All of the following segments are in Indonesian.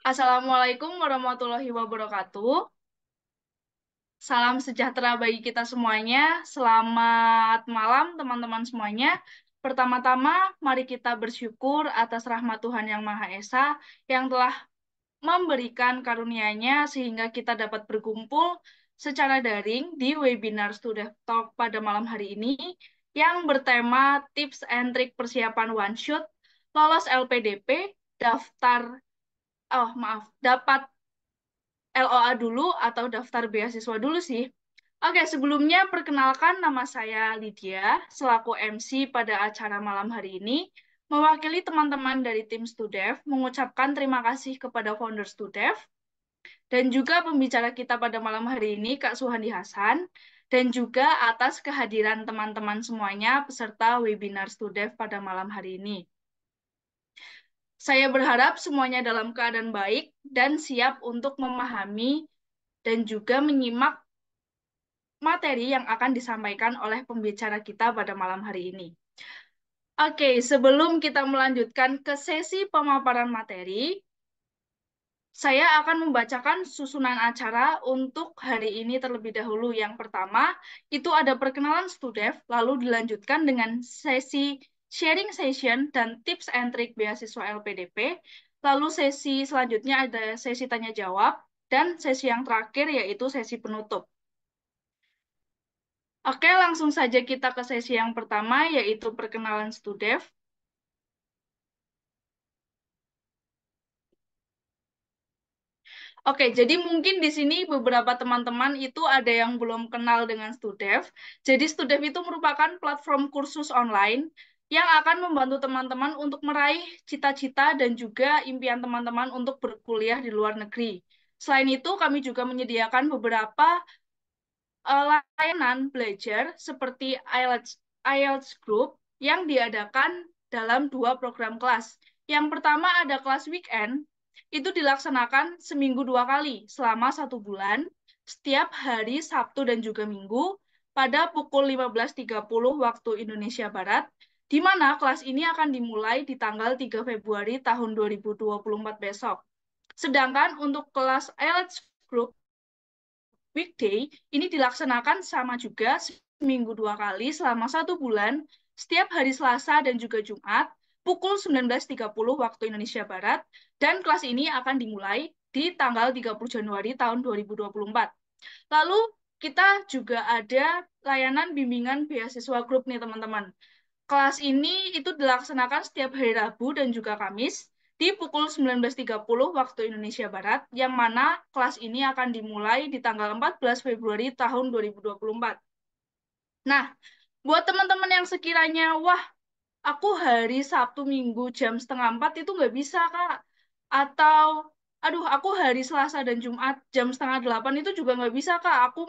Assalamualaikum warahmatullahi wabarakatuh. Salam sejahtera bagi kita semuanya. Selamat malam, teman-teman semuanya. Pertama-tama, mari kita bersyukur atas rahmat Tuhan Yang Maha Esa yang telah memberikan karunia-Nya sehingga kita dapat berkumpul secara daring di webinar Student Talk pada malam hari ini yang bertema tips and trik persiapan one shot lolos LPDP, daftar dapat LOA dulu atau daftar beasiswa dulu sih. Oke, sebelumnya perkenalkan nama saya Lydia, selaku MC pada acara malam hari ini, mewakili teman-teman dari tim Studev, mengucapkan terima kasih kepada founder Studev, dan juga pembicara kita pada malam hari ini, Kak Suhandi Hasan, dan juga atas kehadiran teman-teman semuanya peserta webinar Studev pada malam hari ini. Saya berharap semuanya dalam keadaan baik dan siap untuk memahami dan juga menyimak materi yang akan disampaikan oleh pembicara kita pada malam hari ini. Oke, sebelum kita melanjutkan ke sesi pemaparan materi, saya akan membacakan susunan acara untuk hari ini terlebih dahulu. Yang pertama, itu ada perkenalan Studev, lalu dilanjutkan dengan sesi sharing session dan tips and trick beasiswa LPDP. Lalu sesi selanjutnya ada sesi tanya jawab, dan sesi yang terakhir yaitu sesi penutup. Oke, langsung saja kita ke sesi yang pertama, yaitu perkenalan Studev. Oke, jadi mungkin di sini beberapa teman-teman itu ada yang belum kenal dengan Studev. Jadi Studev itu merupakan platform kursus online yang akan membantu teman-teman untuk meraih cita-cita dan juga impian teman-teman untuk berkuliah di luar negeri. Selain itu, kami juga menyediakan beberapa layanan belajar seperti IELTS Group yang diadakan dalam dua program kelas. Yang pertama ada kelas weekend, itu dilaksanakan seminggu 2 kali selama 1 bulan, setiap hari Sabtu dan juga Minggu pada pukul 15.30 waktu Indonesia Barat, di mana kelas ini akan dimulai di tanggal 3 Februari tahun 2024 besok. Sedangkan untuk kelas IELTS Group weekday ini dilaksanakan sama juga seminggu 2 kali selama 1 bulan, setiap hari Selasa dan juga Jumat, pukul 19.30 waktu Indonesia Barat, dan kelas ini akan dimulai di tanggal 30 Januari tahun 2024. Lalu kita juga ada layanan bimbingan beasiswa grup nih teman-teman. Kelas ini itu dilaksanakan setiap hari Rabu dan juga Kamis di pukul 19.30 waktu Indonesia Barat, yang mana kelas ini akan dimulai di tanggal 14 Februari tahun 2024. Nah, buat teman-teman yang sekiranya, wah, aku hari Sabtu Minggu jam setengah 4 itu nggak bisa, Kak. Atau, aduh, aku hari Selasa dan Jumat jam setengah 8 itu juga nggak bisa, Kak. Aku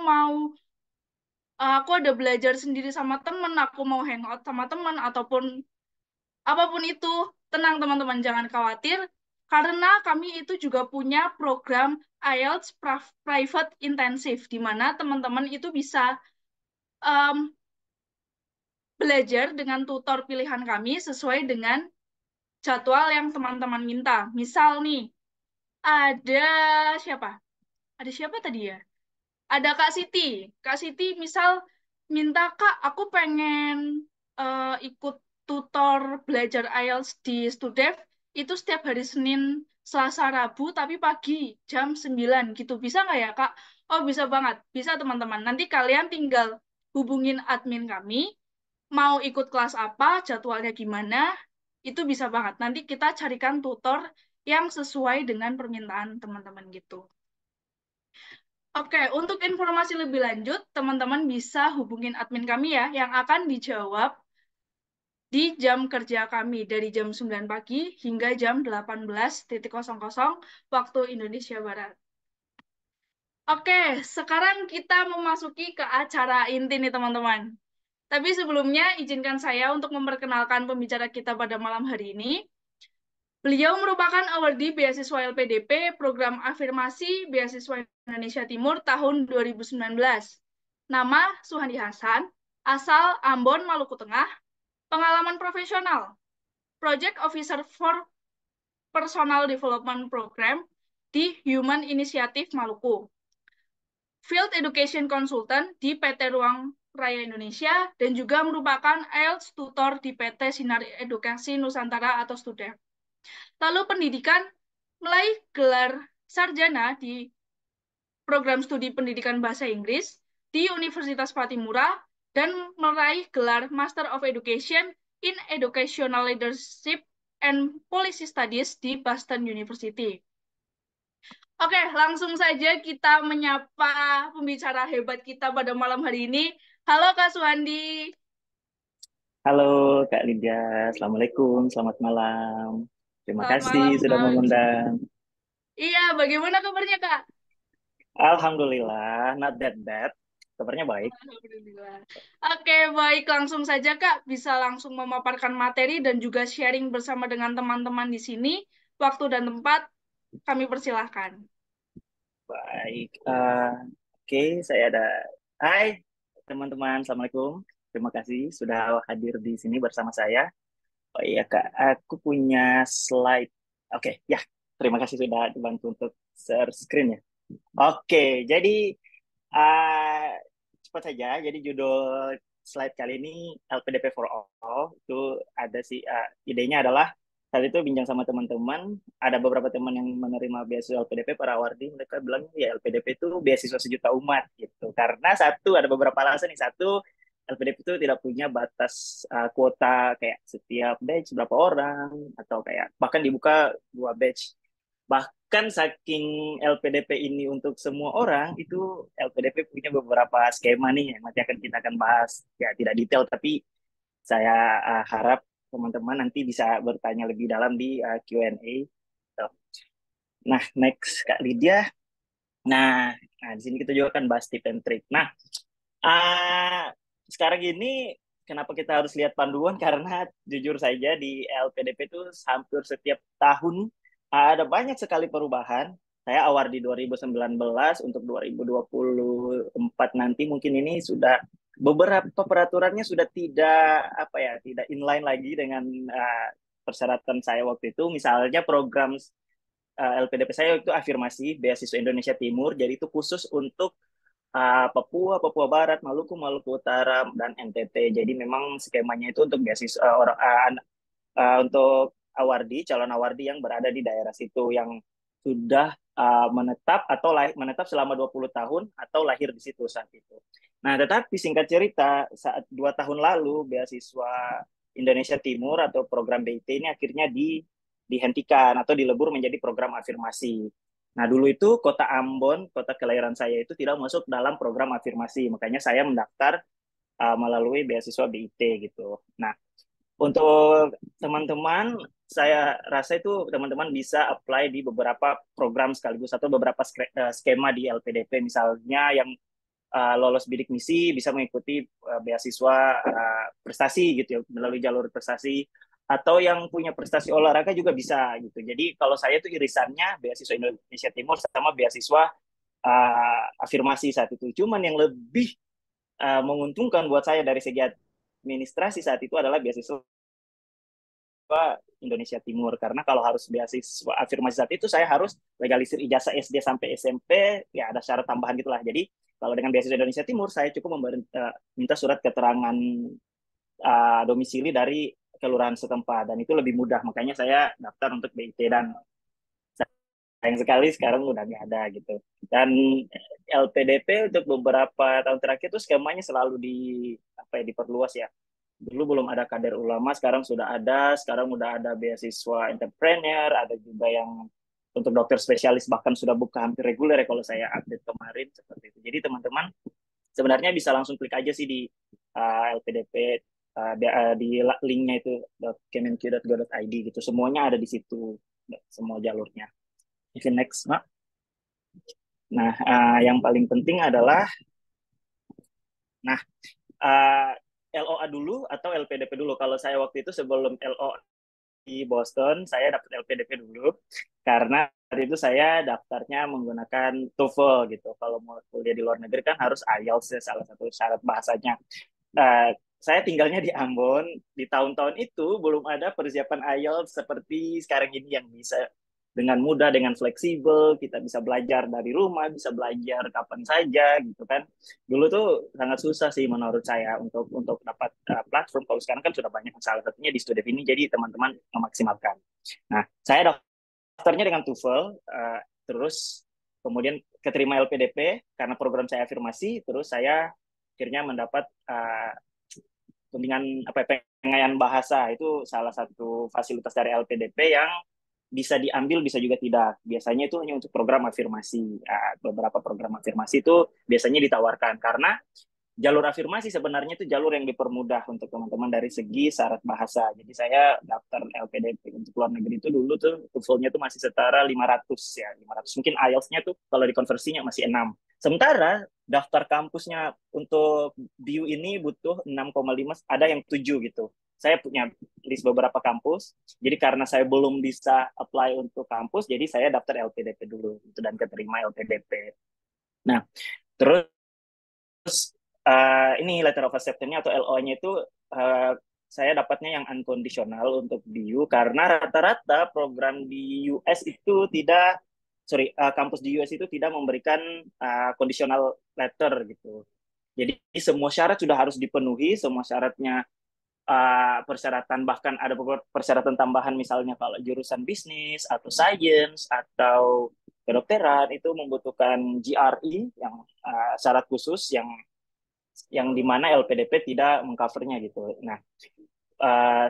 ada belajar sendiri sama temen, aku mau hangout sama temen, ataupun apapun itu, tenang teman-teman, jangan khawatir, karena kami itu juga punya program IELTS Private Intensive, di mana teman-teman itu bisa um, belajar dengan tutor pilihan kami sesuai dengan jadwal yang teman-teman minta. Misal nih, ada siapa? Ada siapa tadi ya? Ada Kak Siti. Kak Siti misal minta, Kak, aku pengen ikut tutor belajar IELTS di Studev, itu setiap hari Senin, Selasa, Rabu, tapi pagi jam 9 gitu. Bisa nggak ya, Kak? Oh, bisa banget. Bisa, teman-teman. Nanti kalian tinggal hubungin admin kami, mau ikut kelas apa, jadwalnya gimana, itu bisa banget. Nanti kita carikan tutor yang sesuai dengan permintaan teman-teman gitu. Oke, untuk informasi lebih lanjut, teman-teman bisa hubungin admin kami ya, yang akan dijawab di jam kerja kami dari jam 9 pagi hingga jam 18.00 waktu Indonesia Barat. Oke, sekarang kita memasuki ke acara inti nih teman-teman. Tapi sebelumnya izinkan saya untuk memperkenalkan pembicara kita pada malam hari ini. Beliau merupakan awardee beasiswa LPDP Program Afirmasi Beasiswa Indonesia Timur tahun 2019. Nama Suhandi Hasan, asal Ambon, Maluku Tengah, pengalaman profesional, Project Officer for Personal Development Program di Human Initiative Maluku, Field Education Consultant di PT Ruang Raya Indonesia, dan juga merupakan IELTS tutor di PT Sinar Edukasi Nusantara atau STUDEP. Lalu pendidikan mulai gelar sarjana di program studi pendidikan bahasa Inggris di Universitas Patimura dan meraih gelar Master of Education in Educational Leadership and Policy Studies di Boston University. Oke, langsung saja kita menyapa pembicara hebat kita pada malam hari ini. Halo Kak Suhandi. Halo Kak Lydia, Assalamualaikum, selamat malam. Terima Selamat kasih malam sudah Kak. mengundang. Iya, bagaimana kabarnya Kak? Alhamdulillah, not that bad. Kabarnya baik. Alhamdulillah. Oke, baik. Langsung saja, Kak. Bisa langsung memaparkan materi dan juga sharing bersama dengan teman-teman di sini. Waktu dan tempat kami persilahkan. Baik. Oke, saya ada. Hai teman-teman, Assalamualaikum. Terima kasih sudah hadir di sini bersama saya. Oh iya Kak, aku punya slide. Oke, ya. Terima kasih sudah dibantu untuk share screen ya. Oke, jadi uh, cepat saja. Jadi judul slide kali ini LPDP for All. Itu ada sih idenya adalah saat itu bincang sama teman-teman. Ada beberapa teman yang menerima beasiswa LPDP para awardi. Mereka bilang ya LPDP itu beasiswa sejuta umat gitu. Karena satu ada beberapa alasan nih. Satu LPDP itu tidak punya batas kuota kayak setiap batch berapa orang atau kayak bahkan dibuka dua batch. Bahkan saking LPDP ini untuk semua orang, itu LPDP punya beberapa skema nih yang nanti kita akan bahas. Ya, tidak detail, tapi saya harap teman-teman nanti bisa bertanya lebih dalam di Q&A. Tuh. Nah, next Kak Lydia. Nah, di sini kita juga akan bahas tip and trick. Nah, uh, sekarang ini kenapa kita harus lihat panduan? Karena jujur saja di LPDP itu hampir setiap tahun ada banyak sekali perubahan. Saya awal di 2019 untuk 2024 nanti mungkin ini sudah beberapa peraturannya sudah tidak apa ya tidak inline lagi dengan persyaratan saya waktu itu. Misalnya program LPDP saya itu afirmasi beasiswa Indonesia Timur, jadi itu khusus untuk Papua, Papua Barat, Maluku, Maluku Utara, dan NTT. Jadi memang skemanya itu untuk beasiswa untuk awardi, calon awardi yang berada di daerah situ yang sudah menetap atau menetap selama 20 tahun atau lahir di situ saat itu. Nah, tetapi singkat cerita, saat 2 tahun lalu beasiswa Indonesia Timur atau program BIT ini akhirnya dihentikan atau dilebur menjadi program afirmasi. Nah, dulu itu kota Ambon, kota kelahiran saya itu tidak masuk dalam program afirmasi. Makanya saya mendaftar melalui beasiswa BIT gitu. Nah, untuk teman-teman, saya rasa itu teman-teman bisa apply di beberapa program sekaligus atau beberapa skema di LPDP. Misalnya yang lolos bidik misi bisa mengikuti beasiswa prestasi gitu ya, melalui jalur prestasi. Atau yang punya prestasi olahraga juga bisa gitu. Jadi kalau saya itu irisannya beasiswa Indonesia Timur sama beasiswa afirmasi saat itu. Cuman yang lebih menguntungkan buat saya dari segi administrasi saat itu adalah beasiswa Indonesia Timur karena kalau harus beasiswa afirmasi saat itu saya harus legalisir ijazah SD sampai SMP ya ada syarat tambahan gitulah. Jadi kalau dengan beasiswa Indonesia Timur saya cukup minta surat keterangan domisili dari kelurahan setempat dan itu lebih mudah makanya saya daftar untuk BIT dan sayang sekali sekarang udah nggak ada gitu dan LPDP untuk beberapa tahun terakhir itu skemanya selalu diperluas ya. Dulu belum ada kader ulama, sekarang udah ada beasiswa entrepreneur, ada juga yang untuk dokter spesialis bahkan sudah buka hampir reguler ya kalau saya update kemarin seperti itu. Jadi teman-teman sebenarnya bisa langsung klik aja sih di LPDP di linknya itu kemenq.go.id gitu. Semuanya ada di situ, semua jalurnya. Oke, next, Mak. Nah, yang paling penting adalah, nah, uh, LOA dulu atau LPDP dulu. Kalau saya waktu itu sebelum LOA di Boston, saya dapat LPDP dulu karena waktu itu saya daftarnya menggunakan TOEFL gitu. Kalau mau kuliah di luar negeri kan harus IELTS ya, salah satu syarat bahasanya. Saya tinggalnya di Ambon, di tahun-tahun itu belum ada persiapan IELTS seperti sekarang ini yang bisa dengan mudah, dengan fleksibel, kita bisa belajar dari rumah, bisa belajar kapan saja gitu kan. Dulu tuh sangat susah sih menurut saya untuk dapat platform. Kalau sekarang kan sudah banyak, salah satunya di Studef ini, jadi teman-teman memaksimalkan. Nah, saya daftarnya dengan TOEFL, terus kemudian keterima LPDP karena program saya afirmasi, terus saya akhirnya mendapat bimbingan pengayaan bahasa. Itu salah satu fasilitas dari LPDP yang bisa diambil, bisa juga tidak. Biasanya itu hanya untuk program afirmasi. Beberapa program afirmasi itu biasanya ditawarkan karena jalur afirmasi sebenarnya itu jalur yang dipermudah untuk teman-teman dari segi syarat bahasa. Jadi saya daftar LPDP untuk luar negeri itu dulu tuh TOEFL-nya tuh masih setara 500 ya, 500. Mungkin IELTS-nya tuh kalau dikonversinya masih 6. Sementara daftar kampusnya untuk BU ini butuh 6,5, ada yang 7 gitu. Saya punya list beberapa kampus. Jadi karena saya belum bisa apply untuk kampus, jadi saya daftar LPDP dulu itu dan keterima LPDP. Nah, terus ini letter of acceptance-nya atau LO-nya itu uh, saya dapatnya yang unconditional untuk BU karena rata-rata program di US itu tidak, kampus di US itu tidak memberikan conditional letter gitu. Jadi semua syarat sudah harus dipenuhi, semua syaratnya, persyaratan, bahkan ada persyaratan tambahan misalnya kalau jurusan bisnis atau science atau kedokteran itu membutuhkan GRE yang syarat khusus yang dimana LPDP tidak mengcovernya gitu. Nah,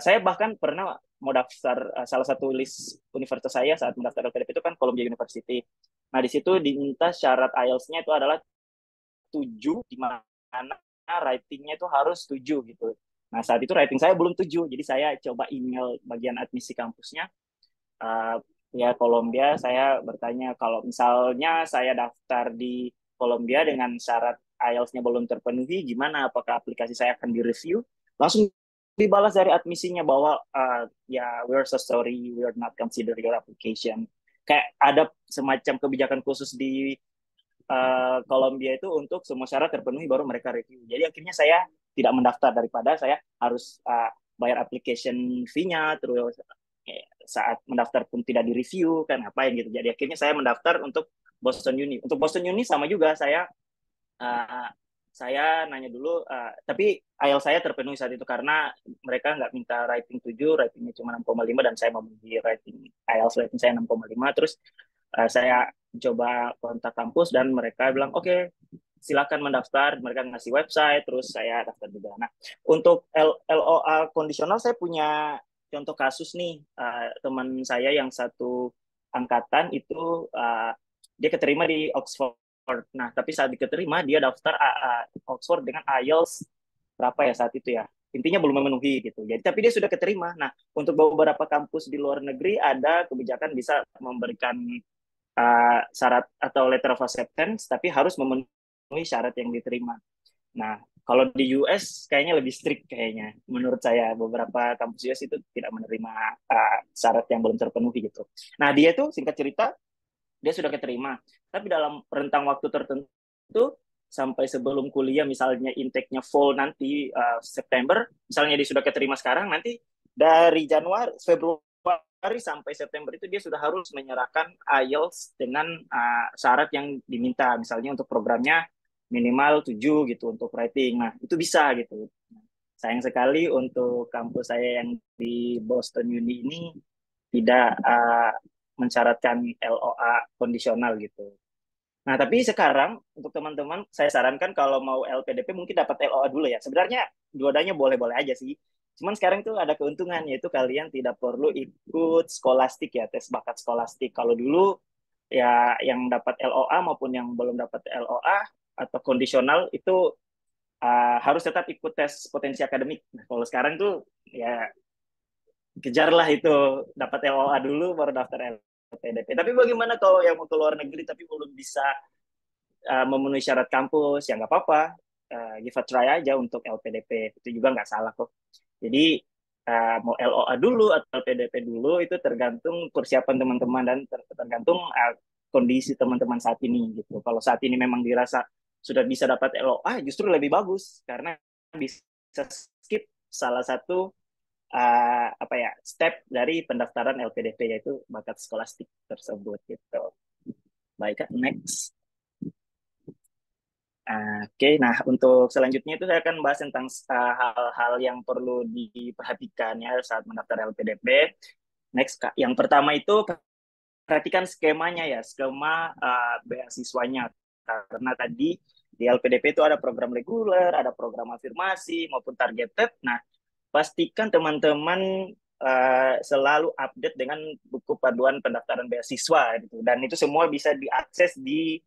saya bahkan pernah mau daftar salah satu list universitas saya saat mendaftar LPDP itu kan Columbia University. Nah, di situ diminta syarat IELTS-nya itu adalah 7, di mana writing-nya itu harus 7 gitu. Nah, saat itu writing saya belum 7, jadi saya coba email bagian admisi kampusnya, uh, ya Columbia, saya bertanya kalau misalnya saya daftar di Columbia dengan syarat IELTS-nya belum terpenuhi, gimana? Apakah aplikasi saya akan direview? Langsung dibalas dari admisinya bahwa ya we're so sorry, we're not consider your application. Kayak ada semacam kebijakan khusus di Columbia itu untuk semua syarat terpenuhi baru mereka review. Jadi akhirnya saya tidak mendaftar daripada saya harus bayar application fee-nya, terus saat mendaftar pun tidak direview, kan ngapain gitu. Jadi akhirnya saya mendaftar untuk Boston Uni. Untuk Boston Uni sama juga, uh, saya nanya dulu, tapi IELTS saya terpenuhi saat itu karena mereka nggak minta rating 7, ratingnya cuma 6,5 dan saya memenuhi rating IELTS rating saya 6,5. Terus saya coba kontak kampus dan mereka bilang oke, okay, silakan mendaftar. Mereka ngasih website, terus saya daftar juga. Nah, untuk LOA kondisional saya punya contoh kasus nih, teman saya yang satu angkatan itu dia keterima di Oxford. Nah, tapi saat diterima dia daftar Oxford dengan IELTS berapa ya saat itu ya. Intinya belum memenuhi gitu. Jadi tapi dia sudah keterima. Nah, untuk beberapa kampus di luar negeri ada kebijakan bisa memberikan syarat atau letter of acceptance, tapi harus memenuhi syarat yang diterima. Nah, kalau di US kayaknya lebih strict kayaknya. Menurut saya beberapa kampus US itu tidak menerima syarat yang belum terpenuhi gitu. Nah, dia tuh singkat cerita dia sudah keterima, tapi dalam rentang waktu tertentu sampai sebelum kuliah, misalnya intake-nya fall nanti September, misalnya dia sudah keterima sekarang, nanti dari Januari, Februari sampai September itu dia sudah harus menyerahkan IELTS dengan syarat yang diminta, misalnya untuk programnya minimal 7 gitu untuk writing. Nah, itu bisa gitu. Sayang sekali untuk kampus saya yang di Boston Uni ini tidak mensyaratkan LOA kondisional gitu. Nah, tapi sekarang untuk teman-teman, saya sarankan kalau mau LPDP mungkin dapat LOA dulu ya. Sebenarnya dua-duanya boleh-boleh aja sih. Cuman sekarang itu ada keuntungan, yaitu kalian tidak perlu ikut skolastik ya, tes bakat skolastik. Kalau dulu ya yang dapat LOA maupun yang belum dapat LOA atau kondisional itu harus tetap ikut tes potensi akademik. Nah, kalau sekarang tuh ya kejarlah itu, dapat LOA dulu baru daftar LPDP. Tapi bagaimana kalau yang mau ke luar negeri tapi belum bisa memenuhi syarat kampus, ya nggak apa-apa, give a try aja untuk LPDP, itu juga nggak salah kok. Jadi mau LOA dulu atau LPDP dulu itu tergantung persiapan teman-teman dan tergantung kondisi teman-teman saat ini gitu. Kalau saat ini memang dirasa sudah bisa dapat LOA, justru lebih bagus karena bisa skip salah satu apa ya, step dari pendaftaran LPDP, yaitu bakat skolastik tersebut gitu. Baik, Kak, next. Oke, nah untuk selanjutnya itu saya akan bahas tentang hal-hal yang perlu diperhatikan ya saat mendaftar LPDP. Next, Kak. Yang pertama itu perhatikan skemanya ya, skema beasiswanya. Karena tadi di LPDP itu ada program reguler, ada program afirmasi maupun targeted. Nah, pastikan teman-teman selalu update dengan buku panduan pendaftaran beasiswa gitu. Dan itu semua bisa diakses di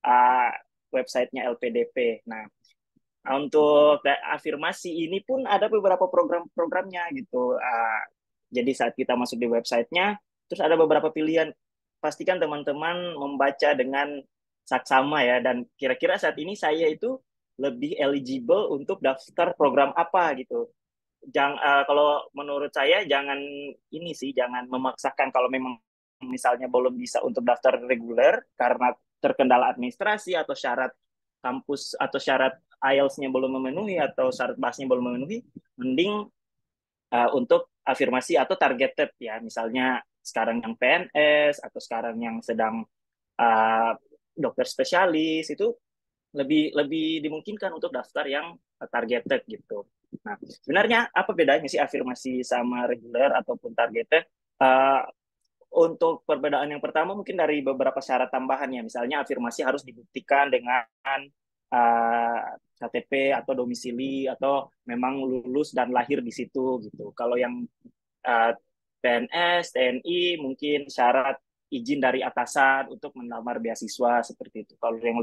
uh, websitenya LPDP. Nah, untuk afirmasi ini pun ada beberapa program-programnya gitu. Jadi saat kita masuk di websitenya, terus ada beberapa pilihan. Pastikan teman-teman membaca dengan saksama ya. Dan kira-kira saat ini saya itu lebih eligible untuk daftar program apa gitu. Kalau menurut saya jangan ini sih, jangan memaksakan kalau memang misalnya belum bisa untuk daftar reguler karena terkendala administrasi atau syarat kampus atau syarat IELTS-nya belum memenuhi atau syarat bahasnya belum memenuhi, mending untuk afirmasi atau targeted ya, misalnya sekarang yang PNS atau sekarang yang sedang uh, dokter spesialis itu lebih lebih dimungkinkan untuk daftar yang targeted gitu. Nah, sebenarnya apa bedanya sih afirmasi sama reguler ataupun targeted? Uh, untuk perbedaan yang pertama mungkin dari beberapa syarat tambahannya, misalnya afirmasi harus dibuktikan dengan KTP atau domisili atau memang lulus dan lahir di situ gitu. Kalau yang uh, PNS, TNI mungkin syarat izin dari atasan untuk melamar beasiswa seperti itu. Kalau yang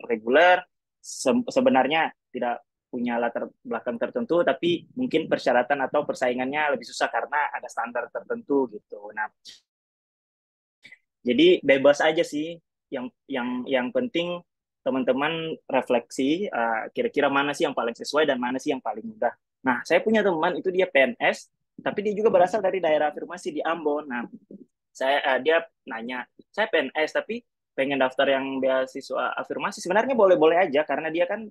reguler sebenarnya tidak punya latar belakang tertentu, tapi mungkin persyaratan atau persaingannya lebih susah karena ada standar tertentu gitu. Nah, jadi bebas aja sih. Yang penting teman-teman refleksi kira-kira mana sih yang paling sesuai dan mana sih yang paling mudah. Nah, saya punya teman itu dia PNS, tapi dia juga berasal dari daerah afirmasi di Ambon. Nah, dia nanya, saya PNS tapi pengen daftar yang beasiswa afirmasi. Sebenarnya boleh-boleh aja karena dia kan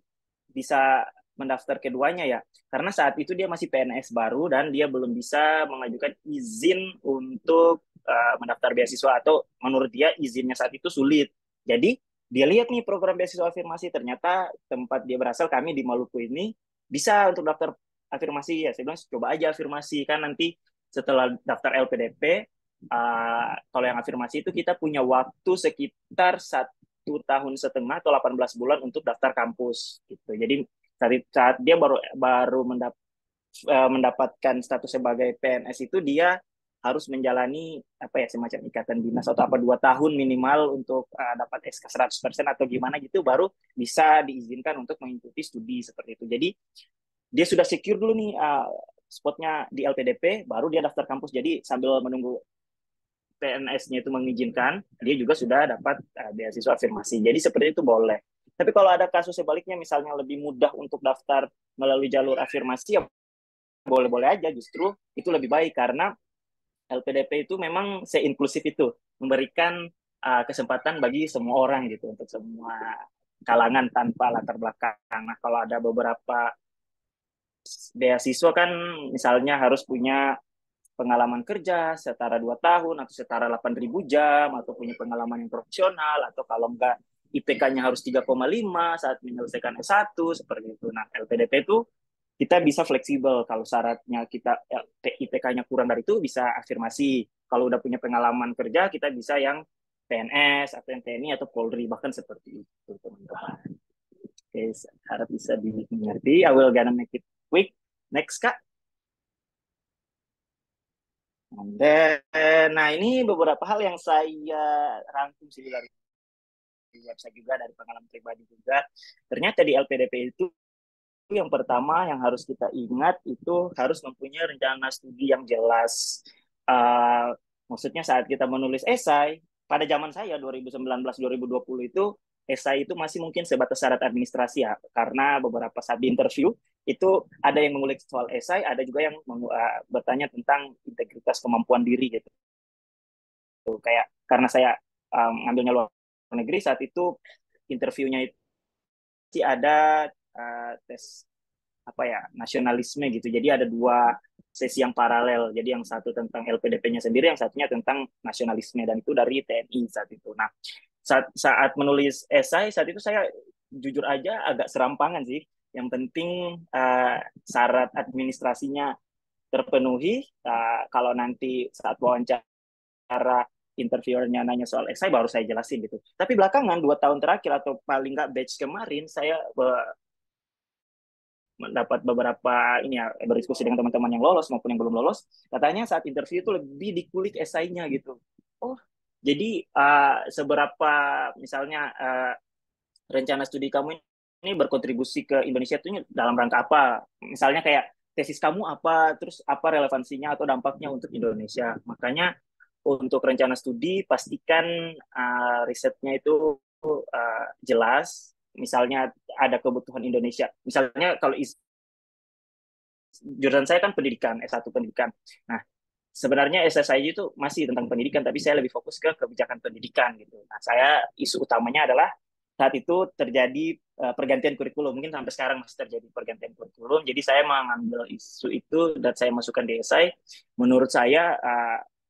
bisa mendaftar keduanya ya. Karena saat itu dia masih PNS baru dan dia belum bisa mengajukan izin untuk mendaftar beasiswa, atau menurut dia izinnya saat itu sulit. Jadi dia lihat nih program beasiswa afirmasi, ternyata tempat dia berasal kami di Maluku ini bisa untuk daftar afirmasi ya. Saya bilang coba aja afirmasi, kan nanti setelah daftar LPDP kalau yang afirmasi itu kita punya waktu sekitar 1,5 tahun atau 18 bulan untuk daftar kampus gitu. Jadi saat dia baru mendapatkan status sebagai PNS itu dia harus menjalani apa ya, semacam ikatan dinas atau apa 2 tahun minimal untuk dapat SK 100% atau gimana gitu, baru bisa diizinkan untuk mengikuti studi seperti itu. Jadi dia sudah secure dulu nih spotnya di LPDP, baru dia daftar kampus. Jadi sambil menunggu PNS-nya itu mengizinkan, dia juga sudah dapat beasiswa afirmasi. Jadi seperti itu boleh. Tapi kalau ada kasus sebaliknya, misalnya lebih mudah untuk daftar melalui jalur afirmasi, ya boleh-boleh aja. Justru itu lebih baik karena LPDP itu memang se-inklusif itu, memberikan kesempatan bagi semua orang gitu, untuk semua kalangan tanpa latar belakang. Nah, kalau ada beberapa beasiswa kan misalnya harus punya pengalaman kerja setara 2 tahun atau setara 8.000 jam, atau punya pengalaman yang profesional, atau kalau enggak IPK-nya harus 3,5 saat menyelesaikan S1 seperti itu. Nah, LPDP itu kita bisa fleksibel, kalau syaratnya kita IPK-nya kurang dari itu bisa afirmasi. Kalau udah punya pengalaman kerja kita bisa yang PNS atau yang TNI atau Polri, bahkan seperti itu teman-teman. Oke, harap bisa dimengerti. I will gonna make it quick. Next, Kak. Nah, ini beberapa hal yang saya rangkum sih dari website juga, dari pengalaman pribadi juga. Ternyata di LPDP itu yang pertama yang harus kita ingat itu harus mempunyai rencana studi yang jelas. Maksudnya saat kita menulis esai, pada zaman saya 2019-2020 itu esai itu masih mungkin sebatas syarat administrasi ya, karena beberapa saat di interview itu ada yang mengulik soal esai, ada juga yang bertanya tentang integritas kemampuan diri gitu. Kayak karena saya ngambilnya luar negeri, saat itu interviewnya itu ada tes apa ya, nasionalisme gitu. Jadi ada dua sesi yang paralel. Jadi yang satu tentang LPDP-nya sendiri, yang satunya tentang nasionalisme, dan itu dari TNI saat itu. Nah, saat menulis esai saat itu saya jujur aja agak serampangan sih. Yang penting syarat administrasinya terpenuhi. Kalau nanti saat wawancara interviewernya nanya soal esai baru saya jelasin gitu. Tapi belakangan 2 tahun terakhir atau paling nggak batch kemarin saya mendapat beberapa ini ya, berdiskusi dengan teman-teman yang lolos maupun yang belum lolos, katanya saat interview itu lebih dikulik esainya gitu. Oh, jadi seberapa misalnya rencana studi kamu ini berkontribusi ke Indonesia itu dalam rangka apa? Misalnya kayak tesis kamu apa, terus apa relevansinya atau dampaknya untuk Indonesia. Makanya untuk rencana studi pastikan risetnya itu jelas. Misalnya ada kebutuhan Indonesia. Misalnya kalau jurusan saya kan pendidikan, S1 pendidikan. Nah, sebenarnya SSI itu masih tentang pendidikan, tapi saya lebih fokus ke kebijakan pendidikan gitu. Nah, saya isu utamanya adalah saat itu terjadi pergantian kurikulum. Mungkin sampai sekarang masih terjadi pergantian kurikulum. Jadi saya mengambil isu itu dan saya masukkan di esai. Menurut saya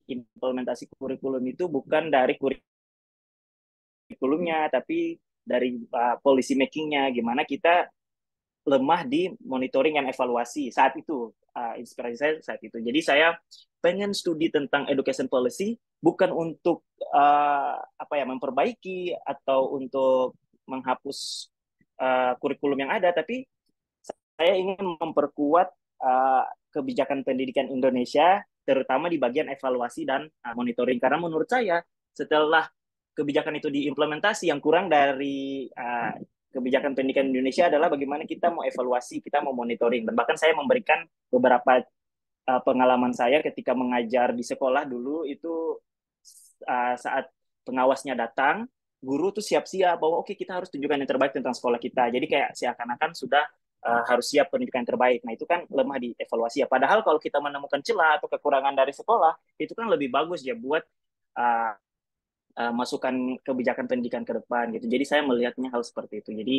implementasi kurikulum itu bukan dari kurikulumnya, tapi dari policy making-nya. Gimana kita lemah di monitoring dan evaluasi saat itu. Inspirasi saya saat itu. Jadi saya pengen studi tentang education policy bukan untuk apa ya, memperbaiki atau untuk menghapus kurikulum yang ada, tapi saya ingin memperkuat kebijakan pendidikan Indonesia, terutama di bagian evaluasi dan monitoring. Karena menurut saya setelah kebijakan itu diimplementasi, yang kurang dari kebijakan pendidikan Indonesia adalah bagaimana kita mau evaluasi, kita mau monitoring. Dan bahkan saya memberikan beberapa pengalaman saya ketika mengajar di sekolah dulu itu, saat pengawasnya datang, guru tuh siap-siap bahwa oke, kita harus tunjukkan yang terbaik tentang sekolah kita. Jadi kayak seakan-akan sudah harus siap pendidikan terbaik. Nah itu kan lemah di evaluasi ya. Padahal kalau kita menemukan celah atau kekurangan dari sekolah, itu kan lebih bagus ya buat uh, masukan kebijakan pendidikan ke depan gitu. Jadi saya melihatnya hal seperti itu. Jadi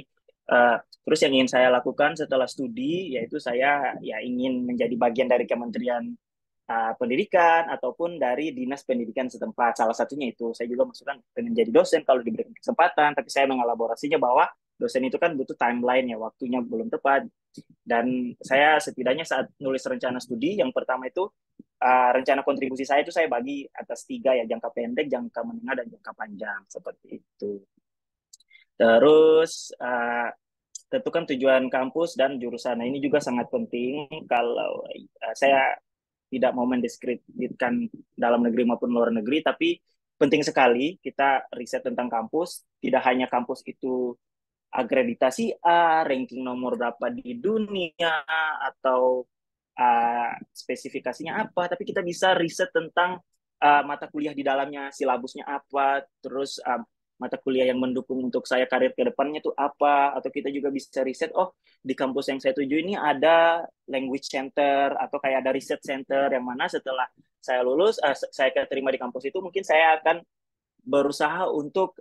terus yang ingin saya lakukan setelah studi yaitu saya ya ingin menjadi bagian dari Kementerian Pendidikan ataupun dari dinas pendidikan setempat. Salah satunya itu saya juga masukkan pengen jadi dosen kalau diberikan kesempatan, tapi saya mengelaborasinya bahwa dosen itu kan butuh timeline ya, waktunya belum tepat. Dan saya setidaknya saat nulis rencana studi yang pertama itu rencana kontribusi saya itu saya bagi atas 3 ya, jangka pendek, jangka menengah, dan jangka panjang seperti itu. Terus tentukan tujuan kampus dan jurusan. Nah, ini juga sangat penting. Kalau saya tidak mau mendiskreditkan dalam negeri maupun luar negeri, tapi penting sekali kita riset tentang kampus. Tidak hanya kampus itu akreditasi A, ranking nomor berapa di dunia, atau spesifikasinya apa, tapi kita bisa riset tentang mata kuliah di dalamnya, silabusnya apa, terus mata kuliah yang mendukung untuk saya karir ke depannya itu apa, atau kita juga bisa riset, oh di kampus yang saya tuju ini ada language center atau kayak ada research center yang mana setelah saya lulus, saya keterima di kampus itu, mungkin saya akan berusaha untuk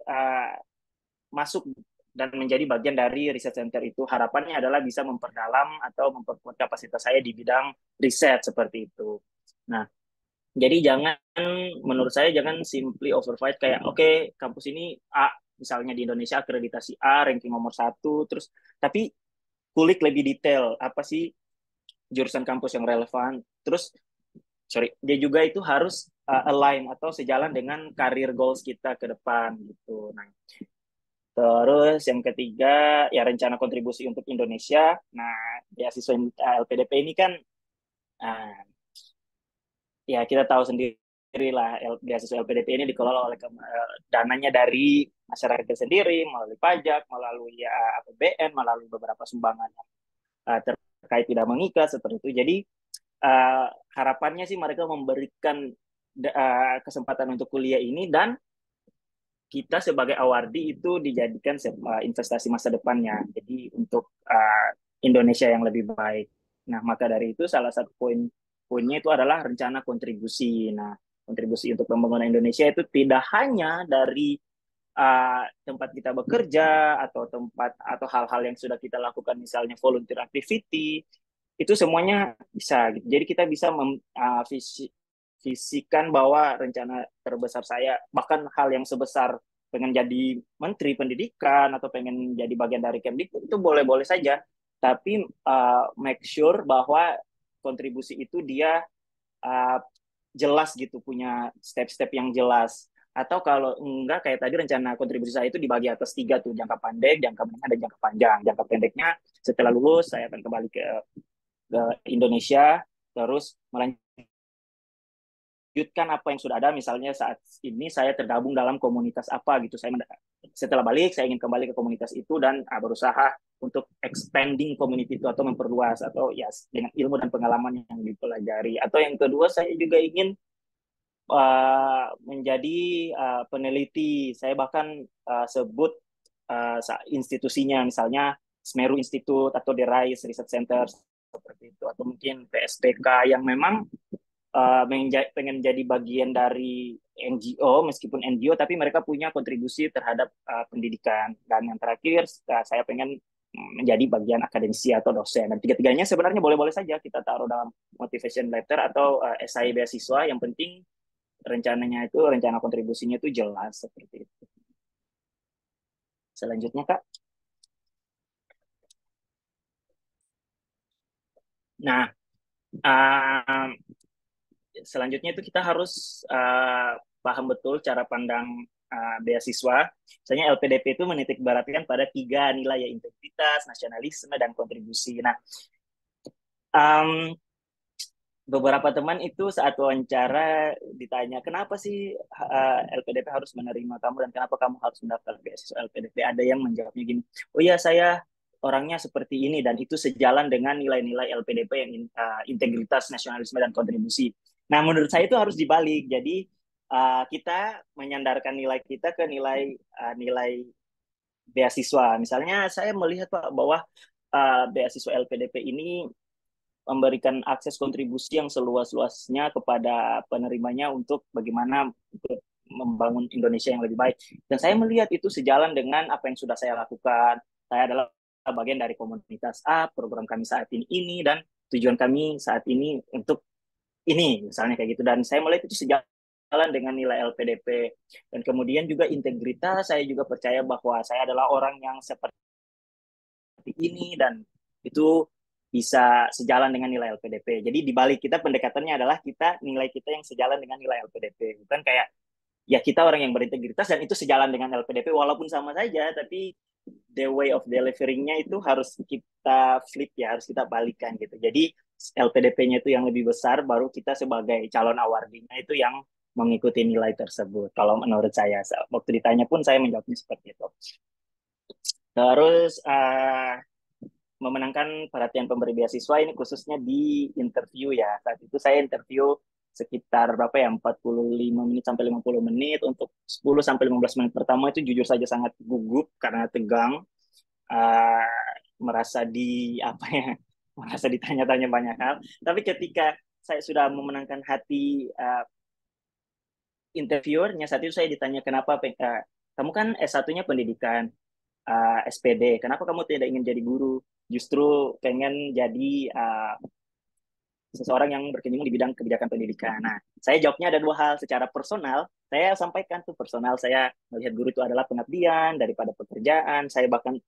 masuk dan menjadi bagian dari riset center itu. Harapannya adalah bisa memperdalam atau memperkuat kapasitas saya di bidang riset seperti itu. Nah, jadi jangan, menurut saya jangan simply overfight kayak oke, kampus ini A, misalnya di Indonesia akreditasi A, ranking nomor 1, terus tapi kulik lebih detail apa sih jurusan kampus yang relevan. Terus sorry, dia juga itu harus align atau sejalan dengan career goals kita ke depan gitu. Nah, terus yang ketiga ya rencana kontribusi untuk Indonesia. Nah, beasiswa LPDP ini kan uh, ya kita tahu sendiri lah, beasiswa LPDP ini dikelola oleh dananya dari masyarakat sendiri, melalui pajak, melalui ya, APBN, melalui beberapa sumbangan terkait tidak mengikat seperti itu. Jadi harapannya sih mereka memberikan kesempatan untuk kuliah ini, dan kita sebagai awardi itu dijadikan investasi masa depannya. Jadi untuk Indonesia yang lebih baik. Nah, maka dari itu salah satu poinnya itu adalah rencana kontribusi. Nah, kontribusi untuk pembangunan Indonesia itu tidak hanya dari tempat kita bekerja atau tempat atau hal-hal yang sudah kita lakukan misalnya volunteer activity itu semuanya bisa gitu. Jadi kita bisa visikan bahwa rencana terbesar saya bahkan hal yang sebesar pengen jadi menteri pendidikan atau pengen jadi bagian dari Kemdikbud itu boleh-boleh saja tapi make sure bahwa kontribusi itu dia uh, jelas gitu punya step-step yang jelas atau kalau enggak kayak tadi rencana kontribusi saya itu dibagi atas tiga tuh jangka pendek, jangka menengah dan jangka panjang. Jangka pendeknya setelah lulus saya akan kembali ke Indonesia terus melanjutkan apa yang sudah ada misalnya saat ini saya tergabung dalam komunitas apa gitu saya setelah balik saya ingin kembali ke komunitas itu dan berusaha untuk expanding community itu atau memperluas atau ya dengan ilmu dan pengalaman yang dipelajari atau yang kedua saya juga ingin menjadi peneliti. Saya bahkan sebut institusinya, misalnya Semeru Institute atau The Rice Research Center seperti itu, atau mungkin PSPK yang memang pengen jadi bagian dari NGO, meskipun NGO, tapi mereka punya kontribusi terhadap pendidikan. Dan yang terakhir, saya pengen menjadi bagian akademisi atau dosen. Dan tiga-tiganya sebenarnya boleh-boleh saja kita taruh dalam motivation letter atau esai beasiswa. Yang penting rencananya itu rencana kontribusinya itu jelas seperti itu. Selanjutnya Kak. Nah, uh, selanjutnya itu kita harus paham betul cara pandang beasiswa. Misalnya LPDP itu menitik beratkan pada tiga nilai ya integritas, nasionalisme, dan kontribusi. Nah, um, beberapa teman itu saat wawancara ditanya kenapa sih LPDP harus menerima kamu dan kenapa kamu harus mendaftar beasiswa LPDP. Ada yang menjawabnya gini, oh ya saya orangnya seperti ini dan itu sejalan dengan nilai-nilai LPDP yang integritas, nasionalisme dan kontribusi. Nah menurut saya itu harus dibalik. Jadi kita menyandarkan nilai kita ke nilai beasiswa. Misalnya saya melihat Pak bahwa beasiswa LPDP ini memberikan akses kontribusi yang seluas-luasnya kepada penerimanya untuk bagaimana untuk membangun Indonesia yang lebih baik. Dan saya melihat itu sejalan dengan apa yang sudah saya lakukan. Saya adalah bagian dari komunitas A, program kami saat ini dan tujuan kami saat ini untuk ini, misalnya kayak gitu. Dan saya melihat itu sejalan dengan nilai LPDP. Dan kemudian juga integritas, saya juga percaya bahwa saya adalah orang yang seperti ini dan itu bisa sejalan dengan nilai LPDP. Jadi di balik kita pendekatannya adalah kita nilai kita yang sejalan dengan nilai LPDP. Bukan kayak ya kita orang yang berintegritas dan itu sejalan dengan LPDP walaupun sama saja tapi the way of delivering-nya itu harus kita flip ya, harus kita balikan gitu. Jadi LPDP-nya itu yang lebih besar baru kita sebagai calon awardee-nya itu yang mengikuti nilai tersebut. Kalau menurut saya waktu ditanya pun saya menjawabnya seperti itu. Terus memenangkan perhatian pemberi beasiswa ini khususnya di interview ya. Saat itu saya interview sekitar berapa ya 45 menit sampai 50 menit untuk 10 sampai 15 menit pertama itu jujur saja sangat gugup karena tegang uh, merasa di apa ya merasa ditanya-tanya banyak hal. Tapi ketika saya sudah memenangkan hati interviewernya saat itu saya ditanya kenapa kamu kan S1-nya pendidikan SPD. Kenapa kamu tidak ingin jadi guru? Justru pengen jadi seseorang yang berkecimpung di bidang kebijakan pendidikan. Nah, saya jawabnya ada dua hal. Secara personal, saya sampaikan tuh personal saya melihat guru itu adalah pengabdian daripada pekerjaan. Saya bahkan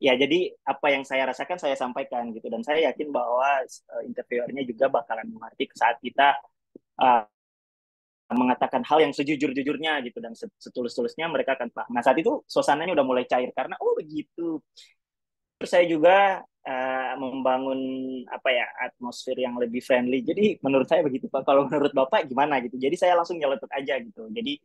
ya jadi apa yang saya rasakan saya sampaikan gitu dan saya yakin bahwa interviewernya juga bakalan mengerti saat kita uh, mengatakan hal yang sejujur-jujurnya gitu dan setulus-tulusnya mereka akan paham. Nah saat itu suasananya udah mulai cair karena oh begitu. Terus saya juga membangun apa ya atmosfer yang lebih friendly. Jadi menurut saya begitu Pak. Kalau menurut Bapak gimana gitu. Jadi saya langsung nyeletuk aja gitu. Jadi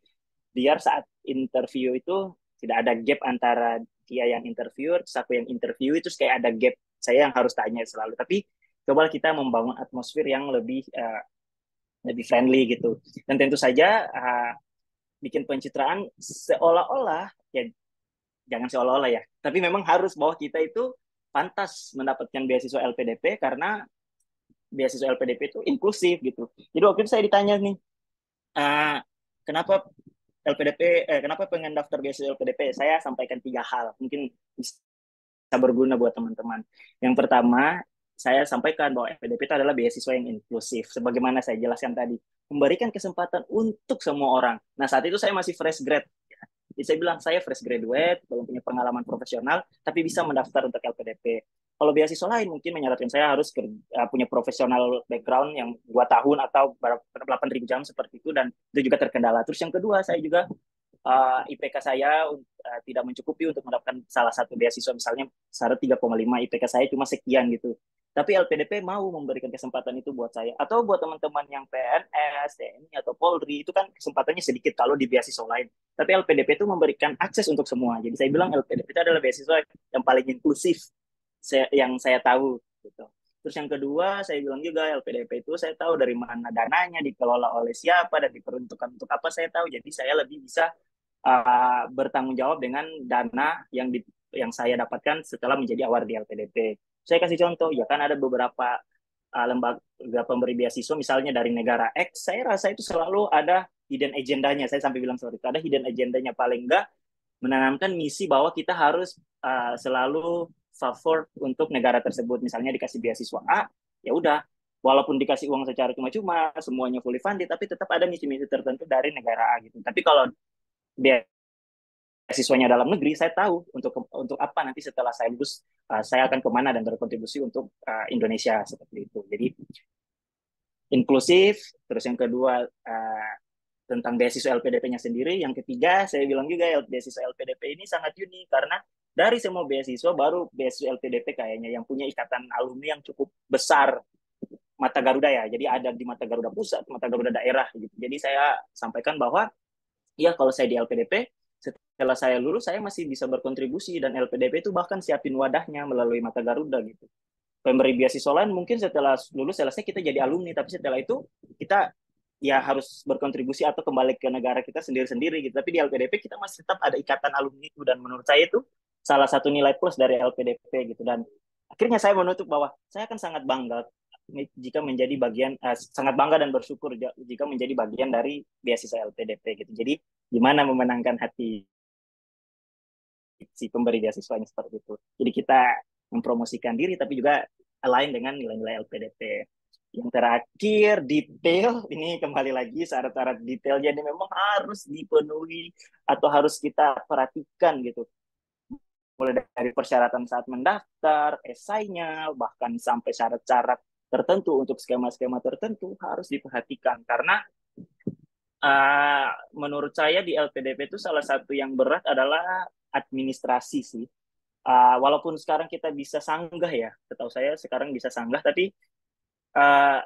biar saat interview itu tidak ada gap antara dia yang interview, terus aku yang interview itu kayak ada gap. Saya yang harus tanya selalu. Tapi coba kita membangun atmosfer yang lebih friendly gitu. Dan tentu saja bikin pencitraan seolah-olah ya jangan seolah-olah ya, tapi memang harus bahwa kita itu pantas mendapatkan beasiswa LPDP karena beasiswa LPDP itu inklusif gitu. Jadi waktu itu saya ditanya nih, kenapa LPDP, kenapa pengen daftar beasiswa LPDP? Saya sampaikan 3 hal, mungkin bisa berguna buat teman-teman. Yang pertama, saya sampaikan bahwa LPDP itu adalah beasiswa yang inklusif. Sebagaimana saya jelaskan tadi, memberikan kesempatan untuk semua orang. Nah, saat itu saya masih fresh grad. Jadi saya bilang, saya fresh graduate, belum punya pengalaman profesional, tapi bisa mendaftar untuk LPDP. Kalau beasiswa lain mungkin menyarankan saya harus punya profesional background yang 2 tahun atau 8.000 jam seperti itu, dan itu juga terkendala. Terus yang kedua, saya juga IPK saya tidak mencukupi untuk mendapatkan salah satu beasiswa, misalnya syarat 3,5, IPK saya cuma sekian gitu. Tapi LPDP mau memberikan kesempatan itu buat saya. Atau buat teman-teman yang PNS, TNI, atau Polri, itu kan kesempatannya sedikit kalau di beasiswa lain. Tapi LPDP itu memberikan akses untuk semua. Jadi saya bilang LPDP itu adalah beasiswa yang paling inklusif yang saya tahu. Gitu. Terus yang kedua, saya bilang juga LPDP itu saya tahu dari mana dananya, dikelola oleh siapa, dan diperuntukkan untuk apa saya tahu. Jadi saya lebih bisa bertanggung jawab dengan dana yang saya dapatkan setelah menjadi award di LPDP. Saya kasih contoh, ya kan ada beberapa lembaga pemberi beasiswa, misalnya dari negara X, saya rasa itu selalu ada hidden agendanya. Saya sampai bilang seperti itu, ada hidden agendanya, paling enggak menanamkan misi bahwa kita harus selalu favor untuk negara tersebut. Misalnya dikasih beasiswa A, ya udah, walaupun dikasih uang secara cuma-cuma, semuanya fully funded, tapi tetap ada misi-misi tertentu dari negara A gitu. Tapi kalau beasiswanya dalam negeri, saya tahu untuk apa nanti setelah saya lulus, saya akan kemana dan berkontribusi untuk Indonesia seperti itu. Jadi inklusif. Terus yang kedua, tentang beasiswa LPDP-nya sendiri. Yang ketiga, saya bilang juga beasiswa LPDP ini sangat unik karena dari semua beasiswa baru beasiswa LPDP kayaknya yang punya ikatan alumni yang cukup besar, Mata Garuda ya. Jadi ada di Mata Garuda Pusat, Mata Garuda Daerah gitu. Jadi saya sampaikan bahwa ya kalau saya di LPDP, setelah saya lulus saya masih bisa berkontribusi, dan LPDP itu bahkan siapin wadahnya melalui Mata Garuda gitu. Pemberi beasiswa lain mungkin setelah lulus selesai kita jadi alumni, tapi setelah itu kita ya harus berkontribusi atau kembali ke negara kita sendiri-sendiri gitu. Tapi di LPDP kita masih tetap ada ikatan alumni itu, dan menurut saya itu salah satu nilai plus dari LPDP gitu. Dan akhirnya saya menutup bahwa saya akan sangat bangga jika menjadi bagian, sangat bangga dan bersyukur jika menjadi bagian dari beasiswa LPDP gitu. Jadi gimana memenangkan hati si pemberi beasiswanya seperti itu. Jadi kita mempromosikan diri tapi juga align dengan nilai-nilai LPDP. Yang terakhir, detail. Ini kembali lagi syarat-syarat detailnya ini memang harus dipenuhi atau harus kita perhatikan gitu. Mulai dari persyaratan saat mendaftar, esainya, bahkan sampai syarat-syarat tertentu untuk skema-skema tertentu harus diperhatikan. Karena menurut saya di LPDP itu salah satu yang berat adalah administrasi sih. Walaupun sekarang kita bisa sanggah ya, setahu saya sekarang bisa sanggah, tapi uh,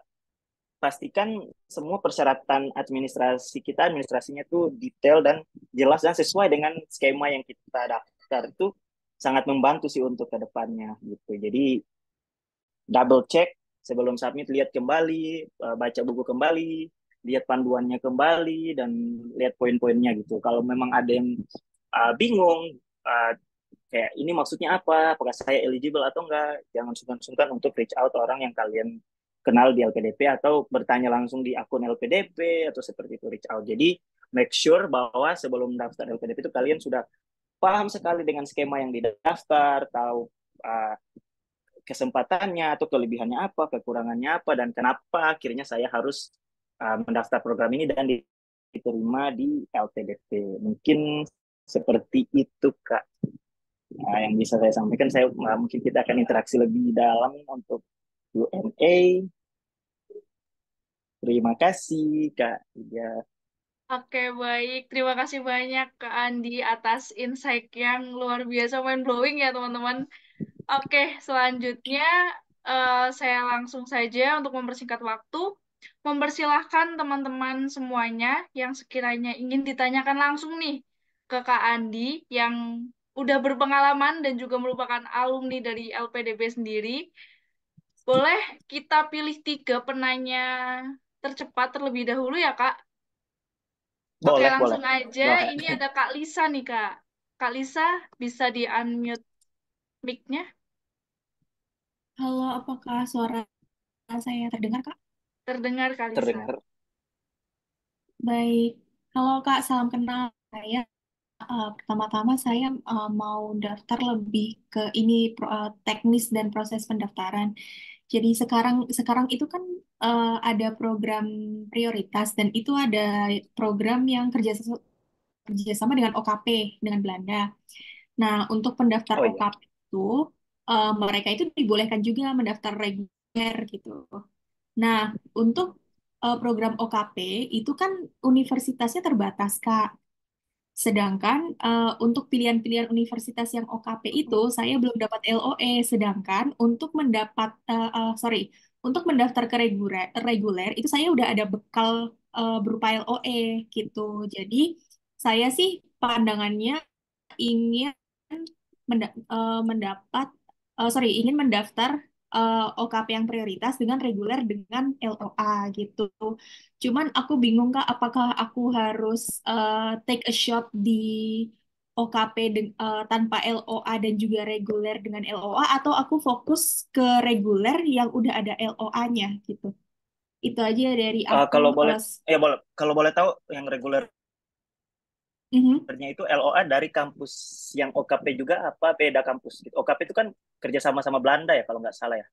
pastikan semua persyaratan administrasinya tuh detail dan jelas dan sesuai dengan skema yang kita daftar. Itu sangat membantu sih untuk kedepannya gitu. Jadi double check sebelum submit, lihat kembali, baca buku kembali, lihat panduannya kembali, dan lihat poin-poinnya gitu. Kalau memang ada yang bingung, kayak ini maksudnya apa, apakah saya eligible atau enggak, jangan sungkan-sungkan untuk reach out orang yang kalian kenal di LPDP atau bertanya langsung di akun LPDP atau seperti itu, reach out. Jadi make sure bahwa sebelum daftar LPDP itu kalian sudah paham sekali dengan skema yang didaftar, tahu uh, kesempatannya atau kelebihannya apa, kekurangannya apa, dan kenapa akhirnya saya harus mendaftar program ini dan diterima di LPDP. Mungkin seperti itu, Kak. Nah, yang bisa saya sampaikan, mungkin kita akan interaksi lebih dalam untuk Q&A. Terima kasih, Kak. Ya, Oke, baik. Terima kasih banyak Kak Andi atas insight yang luar biasa, mind blowing ya teman-teman. Oke, selanjutnya saya langsung saja untuk mempersingkat waktu, mempersilahkan teman-teman semuanya yang sekiranya ingin ditanyakan langsung nih ke Kak Andi yang udah berpengalaman dan juga merupakan alumni dari LPDB sendiri. Boleh kita pilih 3 penanya tercepat terlebih dahulu ya, Kak? Oke, boleh, boleh. langsung aja. Go ahead. Ini ada Kak Lisa nih, Kak. Kak Lisa, bisa di-unmute mic-nya? Halo, apakah suara saya terdengar, Kak? Terdengar, Kak Lisa. Terdengar. Baik. Halo Kak, salam kenal. Saya pertama-tama saya mau daftar lebih ke ini teknis dan proses pendaftaran. Jadi sekarang sekarang itu kan ada program prioritas dan itu ada program yang kerjasama dengan OKP dengan Belanda. Nah, untuk pendaftar Oh iya. OKP itu mereka itu dibolehkan juga mendaftar reguler gitu. Nah, untuk program OKP itu kan universitasnya terbatas, Kak. Sedangkan untuk pilihan-pilihan universitas yang OKP itu saya belum dapat LOE. Sedangkan untuk sorry, untuk mendaftar ke reguler itu saya udah ada bekal berupa LOE gitu. Jadi saya sih pandangannya ingin mendapat ingin mendaftar OKP yang prioritas dengan reguler dengan LOA gitu. Cuman aku bingung Kak, apakah aku harus take a shot di OKP tanpa LOA dan juga reguler dengan LOA atau aku fokus ke reguler yang udah ada LOA-nya gitu. Itu aja dari aku. Kalau boleh, boleh. Kalau boleh tahu yang regulernya Mhm, itu LOA dari kampus yang OKP juga apa beda kampus gitu? OKP itu kan kerja sama sama Belanda ya kalau nggak salah ya,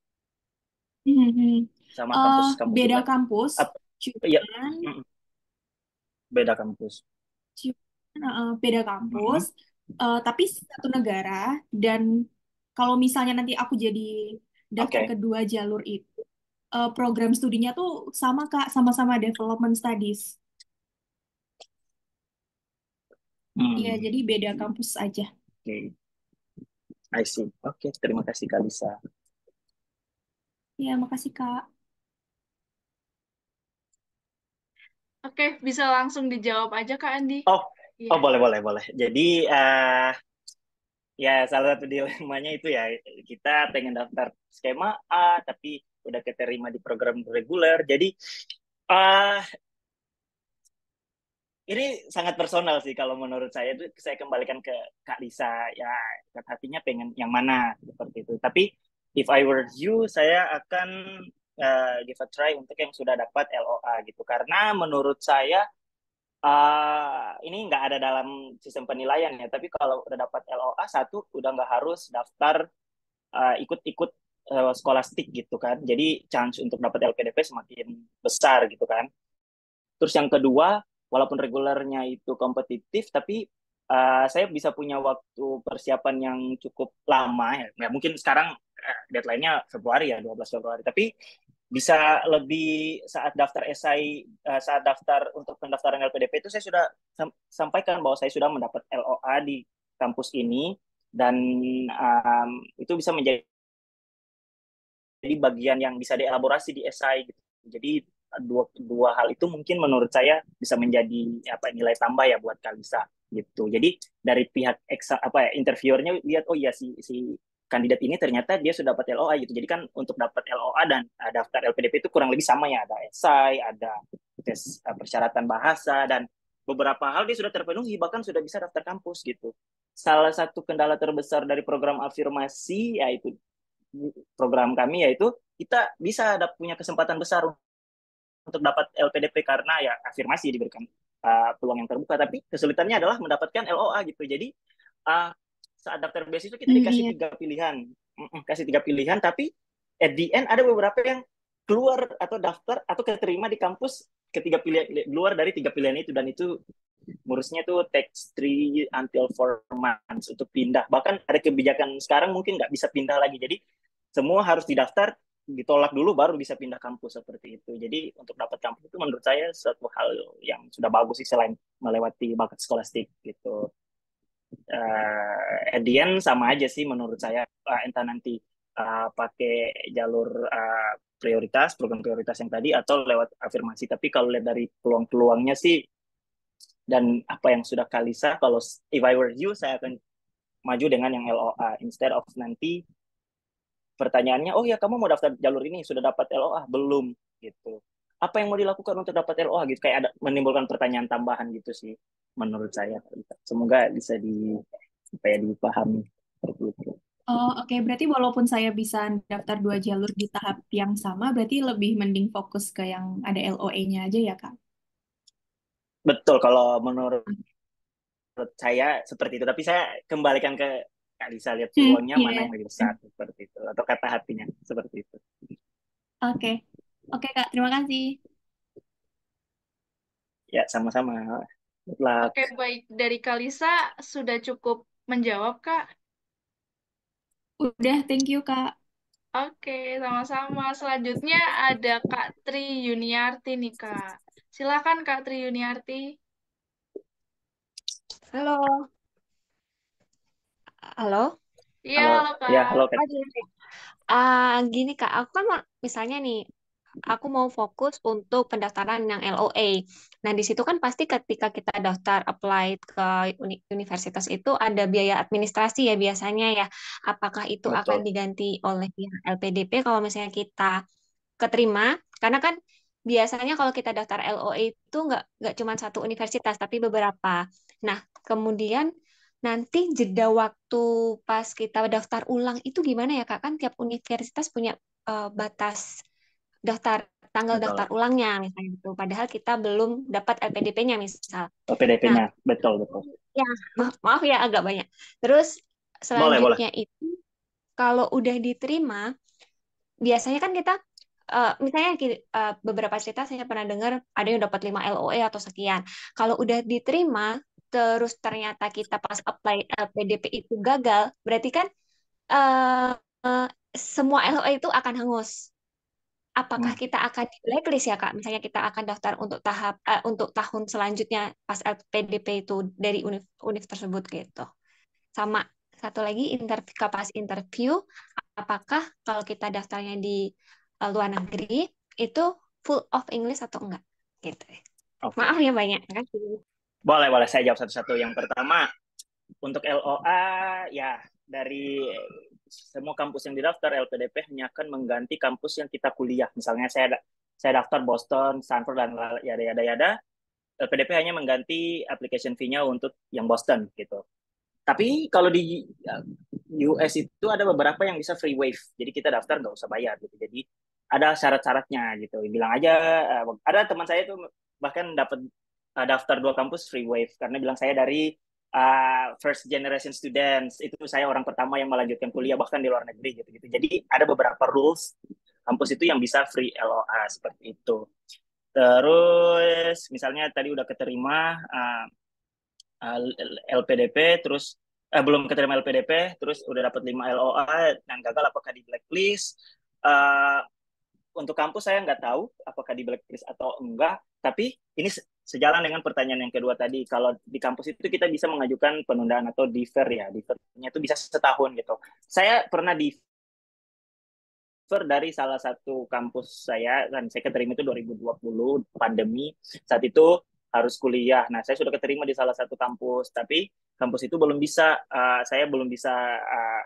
mhm, mhm. sama kampus-kampus Beda juga. kampus, Apa? Iya, cuman mm, beda kampus. beda kampus, Mm-mm. tapi satu negara. Dan kalau misalnya nanti aku jadi daftar Oke. kedua jalur itu, program studinya tuh sama Kak, sama-sama development studies. Iya, Hmm. jadi beda kampus aja. Oke, I see. Oke, terima kasih Kak Lisa. Iya, makasih Kak. Oke, bisa langsung dijawab aja Kak Andi. Oh, Iya. boleh boleh boleh. Jadi ya salah satu dilemanya itu ya kita pengen daftar skema A tapi udah keterima di program reguler. Jadi ah ini sangat personal sih kalau menurut saya itu saya kembalikan ke Kak Lisa ya hatinya pengen yang mana seperti itu. Tapi if I were you saya akan give a try untuk yang sudah dapat LOA gitu karena menurut saya ini nggak ada dalam sistem penilaian ya, tapi kalau udah dapat LOA satu udah nggak harus daftar ikut-ikut skolastik gitu kan. Jadi chance untuk dapat LPDP semakin besar gitu kan. Terus yang kedua, walaupun regulernya itu kompetitif, tapi saya bisa punya waktu persiapan yang cukup lama ya. Ya mungkin sekarang deadline-nya Februari ya, 12 Februari. Tapi bisa lebih saat daftar esai, saat daftar untuk pendaftaran LPDP itu saya sudah sampaikan bahwa saya sudah mendapat LOA di kampus ini dan itu bisa menjadi bagian yang bisa dielaborasi di esai gitu. Jadi dua hal itu mungkin menurut saya bisa menjadi apa nilai tambah ya buat Kalisa gitu. Jadi dari pihak interviewernya lihat oh iya si kandidat ini ternyata dia sudah dapat LOA gitu. Jadi kan untuk dapat LOA dan daftar LPDP itu kurang lebih sama ya, ada esai, ada tes persyaratan bahasa dan beberapa hal dia sudah terpenuhi bahkan sudah bisa daftar kampus gitu. Salah satu kendala terbesar dari program afirmasi yaitu program kami yaitu kita bisa punya kesempatan besar untuk dapat LPDP karena ya afirmasi diberikan peluang yang terbuka tapi kesulitannya adalah mendapatkan LOA gitu jadi uh, saat daftar beasiswa kita Hmm, dikasih iya. tiga pilihan kasih tiga pilihan tapi at the end ada beberapa yang keluar atau daftar atau keterima di kampus ketiga pilihan luar dari tiga pilihan itu dan itu ngurusnya tuh takes 3 until 4 months untuk pindah bahkan ada kebijakan sekarang mungkin nggak bisa pindah lagi jadi semua harus didaftar ditolak dulu baru bisa pindah kampus seperti itu. Jadi untuk dapat kampus itu menurut saya suatu hal yang sudah bagus sih selain melewati bakat skolastik gitu. At the end sama aja sih menurut saya entah nanti pakai jalur prioritas program prioritas yang tadi atau lewat afirmasi. Tapi kalau lihat dari peluang-peluangnya sih dan apa yang sudah Kalisa, kalau if I were you saya akan maju dengan yang LOA instead of nanti pertanyaannya, oh ya kamu mau daftar jalur ini sudah dapat LOA belum gitu. Apa yang mau dilakukan untuk dapat LOA gitu? Kayak ada menimbulkan pertanyaan tambahan gitu sih menurut saya. Semoga bisa apa ya, dipahami seperti itu. Oh, oke. Berarti walaupun saya bisa daftar dua jalur di tahap yang sama, berarti lebih mending fokus ke yang ada LOE-nya aja ya, Kak? Betul, kalau menurut saya seperti itu. Tapi saya kembalikan ke Kak Lisa, lihat peluangnya mana Iya. yang lebih besar seperti itu, atau kata hatinya seperti itu. Oke. Oke, Kak. Terima kasih. Ya, sama-sama. Good Oke, luck. baik. Dari Kalisa sudah cukup menjawab, Kak. Udah, thank you, Kak. Oke, sama-sama. Selanjutnya ada Kak Tri Yuniarti nih, Kak. Silakan Kak Tri Yuniarti. Halo, halo. Iya, Halo, halo ya, halo Kak. Kak. Oke. Gini Kak, aku kan misalnya nih, aku mau fokus untuk pendaftaran yang LOA. Nah, di situ kan pasti ketika kita daftar apply ke universitas itu ada biaya administrasi ya biasanya ya. Apakah itu akan Betul, diganti oleh pihak LPDP kalau misalnya kita keterima? Karena kan biasanya kalau kita daftar LOA itu nggak cuma satu universitas, tapi beberapa. Nah, kemudian nanti jeda waktu pas kita daftar ulang itu gimana ya Kak? Kan tiap universitas punya batas daftar tanggal daftar betul. ulangnya misalnya gitu. Padahal kita belum dapat LPDP-nya misal. Nah, PDP-nya, betul, betul. ya maaf ya agak banyak. Terus Boleh, boleh. selanjutnya itu kalau udah diterima, biasanya kan kita misalnya beberapa cerita saya pernah dengar ada yang dapat 5 LOE atau sekian. Kalau udah diterima terus ternyata kita pas apply LPDP itu gagal, berarti kan eh, eh, semua LOE itu akan hangus. Apakah Hmm, kita akan di blacklist ya Kak? Misalnya kita akan daftar untuk untuk tahun selanjutnya pas LPDP itu dari univ tersebut gitu. Sama satu lagi pas interview, apakah kalau kita daftarnya di luar negeri itu full of English atau enggak? Gitu. oke. Maaf ya banyak kan. Boleh, boleh. Saya jawab satu-satu. Yang pertama, untuk LOA, ya, dari semua kampus yang didaftar, LPDP hanya akan mengganti kampus yang kita kuliah. Misalnya saya daftar Boston, Stanford, dan yada yada yada. LPDP hanya mengganti application fee-nya untuk yang Boston gitu. Tapi kalau di US itu ada beberapa yang bisa free wave. Jadi kita daftar nggak usah bayar gitu. Jadi ada syarat-syaratnya gitu. Bilang aja, ada teman saya tuh bahkan dapat daftar 2 kampus free wave karena bilang saya dari first generation students. Itu saya orang pertama yang melanjutkan kuliah bahkan di luar negeri gitu. Jadi ada beberapa rules kampus itu yang bisa free LOA seperti itu. Terus misalnya tadi udah keterima LPDP, terus belum keterima LPDP, terus udah dapat 5 LOA dan gagal, apakah di blacklist? Uh, untuk kampus saya nggak tahu apakah di blacklist atau enggak, tapi ini sejalan dengan pertanyaan yang kedua tadi. Kalau di kampus itu kita bisa mengajukan penundaan atau defer ya, defernya itu bisa setahun gitu. Saya pernah defer dari salah satu kampus saya, dan saya keterima itu 2020 pandemi, saat itu harus kuliah. Nah, saya sudah keterima di salah satu kampus, tapi kampus itu belum bisa, saya belum bisa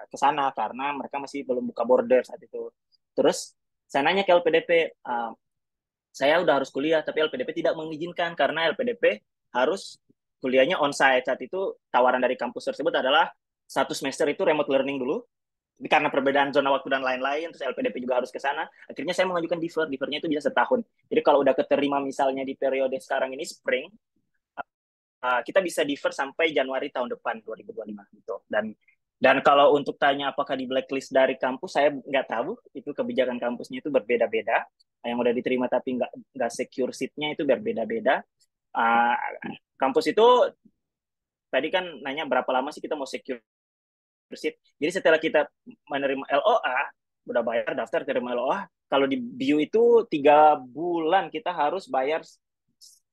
ke sana karena mereka masih belum buka border saat itu. Terus saya nanya ke LPDP, saya udah harus kuliah, tapi LPDP tidak mengizinkan karena LPDP harus kuliahnya onsite. Saat itu tawaran dari kampus tersebut adalah 1 semester itu remote learning dulu, tapi karena perbedaan zona waktu dan lain-lain, terus LPDP juga harus ke sana. Akhirnya saya mengajukan defernya itu bisa setahun. Jadi kalau udah keterima misalnya di periode sekarang ini spring, kita bisa defer sampai Januari tahun depan 2025 gitu. Dan kalau untuk tanya apakah di blacklist dari kampus, saya nggak tahu. Itu kebijakan kampusnya itu berbeda-beda. Yang udah diterima tapi nggak secure seat-nya itu berbeda-beda. Uh, kampus itu tadi kan nanya berapa lama sih kita mau secure seat. Jadi setelah kita menerima LOA, udah bayar daftar terima LOA, kalau di BIU itu 3 bulan kita harus bayar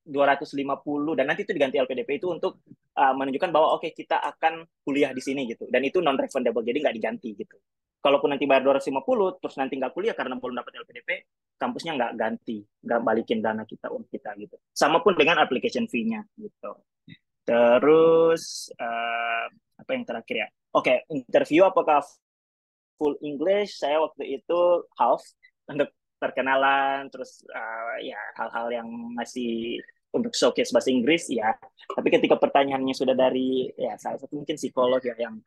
250 dan nanti itu diganti LPDP itu untuk menunjukkan bahwa oke kita akan kuliah di sini gitu, dan itu non refundable jadi nggak diganti gitu. Kalaupun nanti bayar 250 terus nanti nggak kuliah karena belum dapat LPDP, kampusnya nggak ganti, nggak balikin dana kita untuk kita gitu. Sama pun dengan application fee-nya gitu. Terus apa yang terakhir ya? Oke, interview apakah full English? Saya waktu itu half untuk perkenalan, terus ya hal-hal yang masih untuk showcase bahasa Inggris ya. Tapi ketika pertanyaannya sudah dari ya salah satu mungkin psikolog ya yang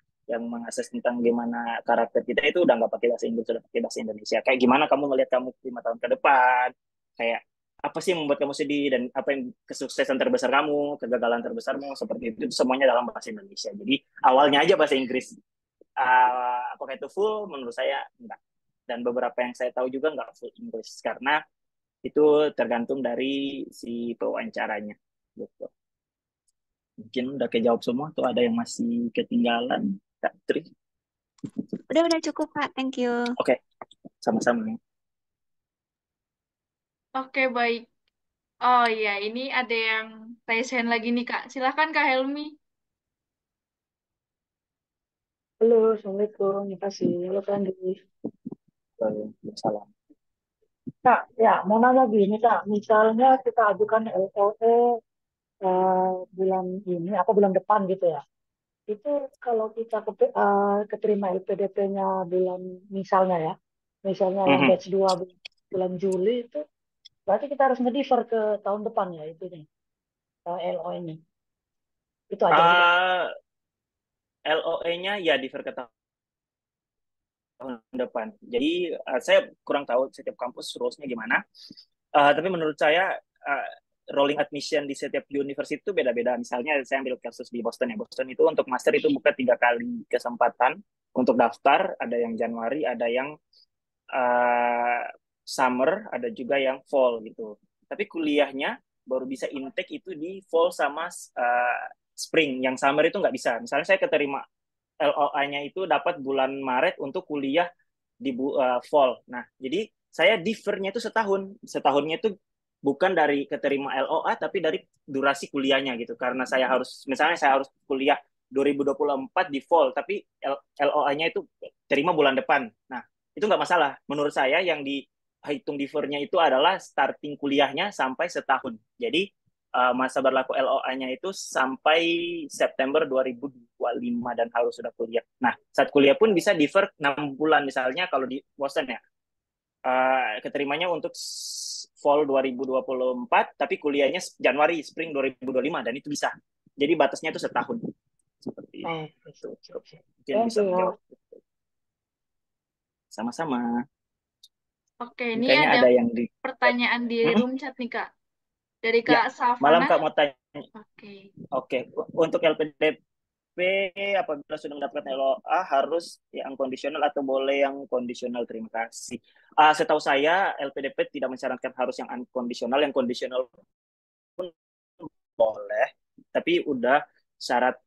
mengakses tentang gimana karakter kita, itu udah nggak pakai bahasa Inggris, sudah pakai bahasa Indonesia. Kayak gimana kamu melihat kamu 5 tahun ke depan? Kayak apa sih yang membuat kamu sedih dan apa yang kesuksesan terbesar kamu, kegagalan terbesarmu seperti itu semuanya dalam bahasa Indonesia. Jadi awalnya aja bahasa Inggris. Apakah itu full? Menurut saya enggak. Dan beberapa yang saya tahu juga enggak full Inggris karena itu tergantung dari si pewawancaranya. Gitu. Mungkin udah kejawab semua atau ada yang masih ketinggalan, Kak Tri? Udah cukup, Kak. Thank you. Oke, sama-sama. Oke, baik. Oh iya, ini ada yang raise hand lagi nih, Kak. Silahkan, Kak Helmi. Halo, Assalamualaikum. Terima kasih. Halo, Kandi. Salam. Kak, ya, mau nanya gini, Kak. Misalnya kita ajukan LOE bulan ini atau bulan depan gitu ya. Itu kalau kita keterima LPDP-nya bulan misalnya ya. Misalnya yang batch 2 bulan Juli itu berarti kita harus nge-defer ke tahun depan ya itu nih. LOE-nya. Itu aja sih, Kak. LOE-nya ya di tahun depan. Jadi saya kurang tahu setiap kampus rules-nya gimana. Tapi menurut saya rolling admission di setiap university itu beda-beda. Misalnya saya ambil kasus di Boston ya. Boston itu untuk master itu buka 3 kali kesempatan untuk daftar. Ada yang Januari, ada yang summer, ada juga yang fall gitu. Tapi kuliahnya baru bisa intake itu di fall sama spring. Yang summer itu nggak bisa. Misalnya saya keterima LOA-nya itu dapat bulan Maret untuk kuliah di fall. Nah, jadi saya defer-nya itu setahun. Setahunnya itu bukan dari keterima LOA, tapi dari durasi kuliahnya gitu. Karena saya harus, misalnya saya harus kuliah 2024 di fall, tapi LOA-nya itu terima bulan depan. Nah, itu nggak masalah. Menurut saya yang dihitung defernya itu adalah starting kuliahnya sampai setahun. Jadi masa berlaku LOA-nya itu sampai September 2025 dan harus sudah kuliah. Nah, saat kuliah pun bisa defer 6 bulan misalnya kalau di Boston ya. Keterimanya untuk fall 2024, tapi kuliahnya Januari, spring 2025 dan itu bisa. Jadi batasnya itu setahun. Seperti itu. Mungkin bisa menjawab. Sama-sama. Oke, ini Kayaknya ada yang di pertanyaan di room chat nih, Kak. Dari ya, Kak Savana. malam Kak mau tanya. Oke. Untuk LPDP apabila sudah mendapatkan LOA harus yang kondisional atau boleh yang kondisional? Terima kasih. Setahu saya LPDP tidak mensyaratkan harus yang unconditional, yang kondisional pun boleh, tapi udah syarat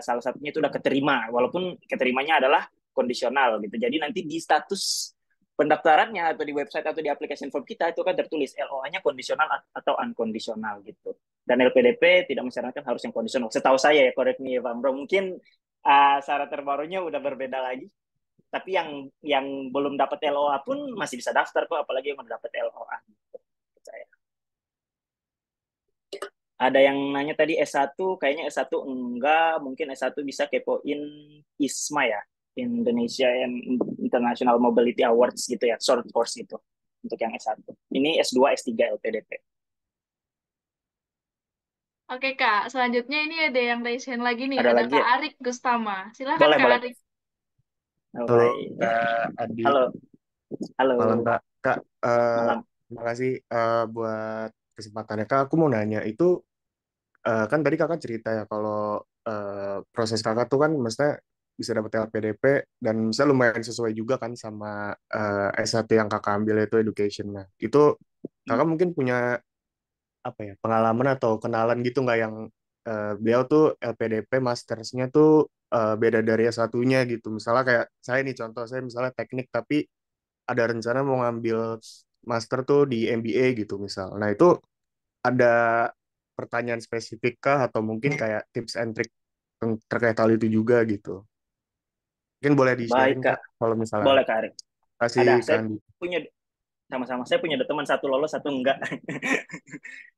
salah satunya itu udah keterima, walaupun keterimanya adalah kondisional gitu. Jadi nanti di status pendaftarannya atau di website atau di application form kita itu kan tertulis LOA-nya kondisional atau unconditional gitu. Dan LPDP tidak mensyaratkan harus yang kondisional. Setahu saya ya, correct me if I'm wrong. Mungkin syarat terbarunya udah berbeda lagi. Tapi yang belum dapat LOA pun masih bisa daftar kok, apalagi yang udah dapat LOA. Gitu. Ada yang nanya tadi S1, kayaknya S1 enggak, mungkin S1 bisa kepoin ISMA ya, Indonesia International Mobility Awards gitu ya, short course itu untuk yang S1. Ini S2, S3 LPDP. Oke, Kak, selanjutnya ini ada yang raise hand lagi nih, ada Kak lagi ya? Arik Gustama. Silakan Boleh, Kak boleh. Arik. Halo Kak Adi. Halo. Malam Kak. Kak, Malam. terima kasih buat kesempatannya. Kak, aku mau nanya itu kan tadi kakak cerita ya kalau proses kakak tuh kan maksudnya bisa dapat LPDP dan bisa lumayan sesuai juga kan sama S1 yang kakak ambil itu education. Nah, itu kakak mungkin punya apa ya pengalaman atau kenalan gitu nggak yang beliau tuh LPDP mastersnya tuh beda dari S1-nya gitu. Misalnya kayak saya nih contoh saya misalnya teknik tapi ada rencana mau ngambil master tuh di MBA gitu misal. Nah, itu ada pertanyaan spesifik kah atau mungkin kayak tips and trick terkait hal itu juga gitu. Mungkin boleh di-sharing Baik, Kak. kalau misalnya. Boleh, Kak Arik. Kasih Ada, saya Kandi. punya sama-sama. Saya punya teman satu lolos, satu enggak.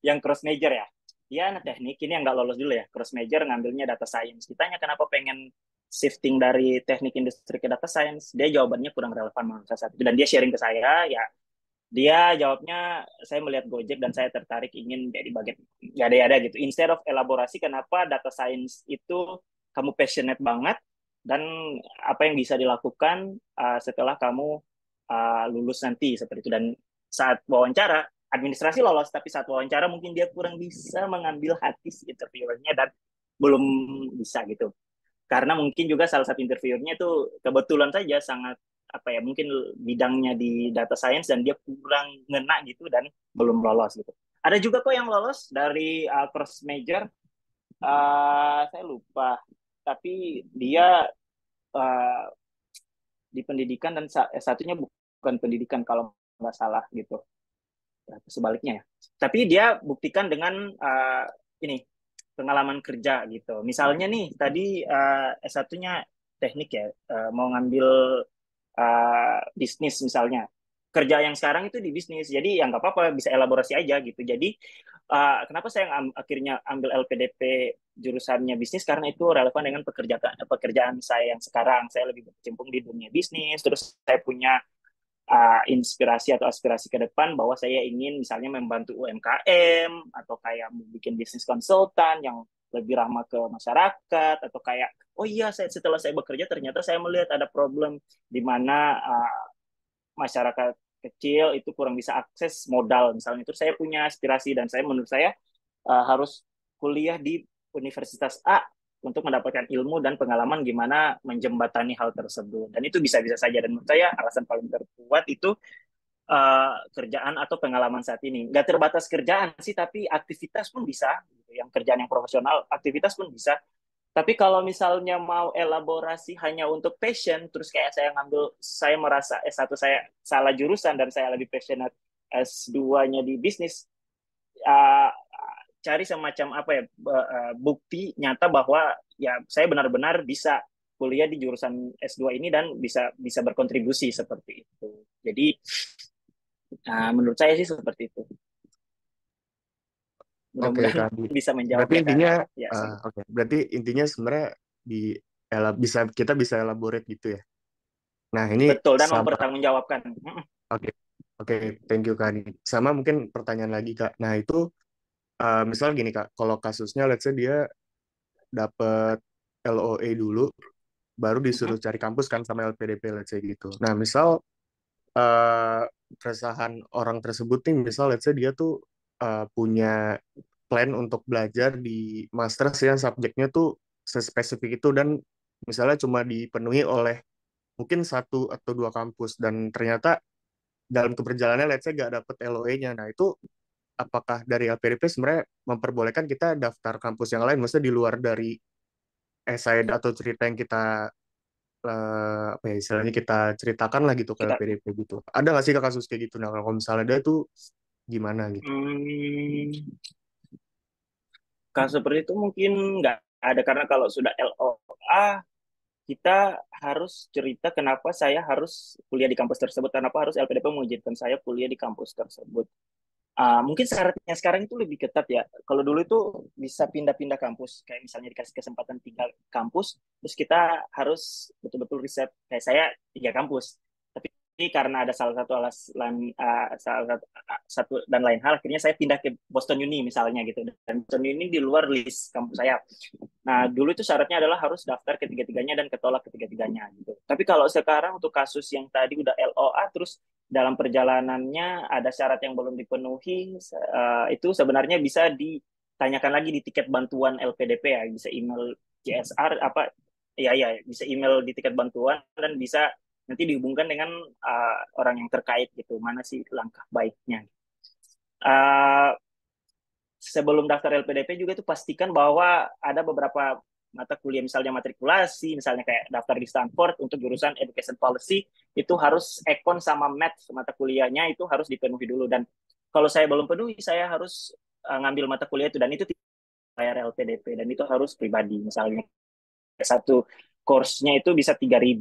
Yang cross major ya. Dia anak teknik, ini yang enggak lolos dulu ya. Cross major ngambilnya data science. Ditanya kenapa pengen shifting dari teknik industri ke data science. Dia jawabannya kurang relevan menurut saya saat itu. Dan dia sharing ke saya, ya dia jawabnya, saya melihat Gojek dan saya tertarik ingin jadi bagian, ya ada gitu. Instead of elaborasi kenapa data science itu kamu passionate banget, dan apa yang bisa dilakukan setelah kamu lulus nanti, seperti itu. Dan saat wawancara, administrasi lolos, tapi saat wawancara mungkin dia kurang bisa mengambil hati si interviewernya dan belum bisa gitu. Karena mungkin juga salah satu interviewernya itu kebetulan saja sangat apa ya, mungkin bidangnya di data science dan dia kurang ngena gitu dan belum lolos gitu. Ada juga kok yang lolos dari cross major, saya lupa, tapi dia uh, di pendidikan dan satunya bukan pendidikan kalau nggak salah gitu. Sebaliknya ya. Tapi dia buktikan dengan ini pengalaman kerja gitu. Misalnya nih tadi S1-nya teknik ya, mau ngambil bisnis misalnya. Kerja yang sekarang itu di bisnis, jadi ya nggak apa-apa, bisa elaborasi aja gitu. Jadi kenapa saya akhirnya ambil LPDP jurusannya bisnis, karena itu relevan dengan pekerjaan saya yang sekarang. Saya lebih berkecimpung di dunia bisnis, terus saya punya inspirasi atau aspirasi ke depan bahwa saya ingin misalnya membantu UMKM atau kayak bikin bisnis konsultan yang lebih ramah ke masyarakat, atau kayak oh iya, setelah saya bekerja ternyata saya melihat ada problem di mana masyarakat kecil itu kurang bisa akses modal misalnya. Itu saya punya aspirasi dan menurut saya harus kuliah di Universitas A untuk mendapatkan ilmu dan pengalaman gimana menjembatani hal tersebut. Dan itu bisa-bisa saja. Dan menurut saya alasan paling terkuat itu kerjaan atau pengalaman saat ini. Nggak terbatas kerjaan sih, tapi aktivitas pun bisa. Yang kerjaan yang profesional, aktivitas pun bisa. Tapi kalau misalnya mau elaborasi hanya untuk passion, terus kayak saya merasa S1 saya salah jurusan dan saya lebih passionate S2-nya di bisnis, uh, cari semacam apa ya, bukti nyata bahwa ya saya benar-benar bisa kuliah di jurusan S2 ini dan bisa berkontribusi seperti itu. Jadi menurut saya sih seperti itu. Oke, Mudah-mudahan Kak Adi. bisa menjawab Berarti ya Kak. intinya, Ya, oke. Berarti intinya sebenarnya kita bisa elaborate gitu ya. Nah, ini betul, dan sama. mempertanggungjawabkan. Oke, oke, thank you Kak Adi. Sama mungkin pertanyaan lagi Kak. Nah, itu misal gini Kak, kalau kasusnya let's say dia dapat LOE dulu, baru disuruh cari kampus kan sama LPDP let's say gitu. Nah, misal eh, keresahan orang tersebut nih, misal let's say dia tuh punya plan untuk belajar di masters yang subjeknya tuh sespesifik itu dan misalnya cuma dipenuhi oleh mungkin satu atau dua kampus dan ternyata dalam keberjalanannya let's say gak dapet LOE-nya. Nah, itu apakah dari LPDP sebenarnya memperbolehkan kita daftar kampus yang lain, maksudnya di luar dari essay atau cerita yang kita apa ya istilahnya kita ceritakan lah gitu ke Kita LPDP gitu. Ada nggak sih kasus kayak gitu? Nah, kalau misalnya ada tuh gimana gitu? kasus seperti itu mungkin nggak ada, karena kalau sudah LOA kita harus cerita kenapa saya harus kuliah di kampus tersebut, kenapa harus LPDP mengizinkan saya kuliah di kampus tersebut. Mungkin syaratnya sekarang itu lebih ketat ya. Kalau dulu itu bisa pindah-pindah kampus, kayak misalnya dikasih kesempatan 3 kampus, terus kita harus betul-betul riset. Kayak saya 3 kampus, tapi karena ada salah satu alasan, satu dan lain hal, akhirnya saya pindah ke Boston Uni misalnya gitu. Dan Boston Uni di luar list kampus saya. Nah, dulu itu syaratnya adalah harus daftar ketiga-tiganya dan ketolak ketiga-tiganya gitu. Tapi kalau sekarang untuk kasus yang tadi udah LOA, terus dalam perjalanannya ada syarat yang belum dipenuhi, itu sebenarnya bisa ditanyakan lagi di tiket bantuan LPDP ya, bisa email CSR apa, ya bisa email di tiket bantuan dan bisa nanti dihubungkan dengan orang yang terkait gitu, mana sih langkah baiknya. Uh, Sebelum daftar LPDP juga itu pastikan bahwa ada beberapa mata kuliah misalnya matrikulasi, misalnya kayak daftar di Stanford untuk jurusan Education Policy, itu harus Econ sama Math mata kuliahnya itu harus dipenuhi dulu. Dan kalau saya belum penuhi, saya harus ngambil mata kuliah itu, dan itu bayar LPDP, dan itu harus pribadi. Misalnya satu course-nya itu bisa 3.000,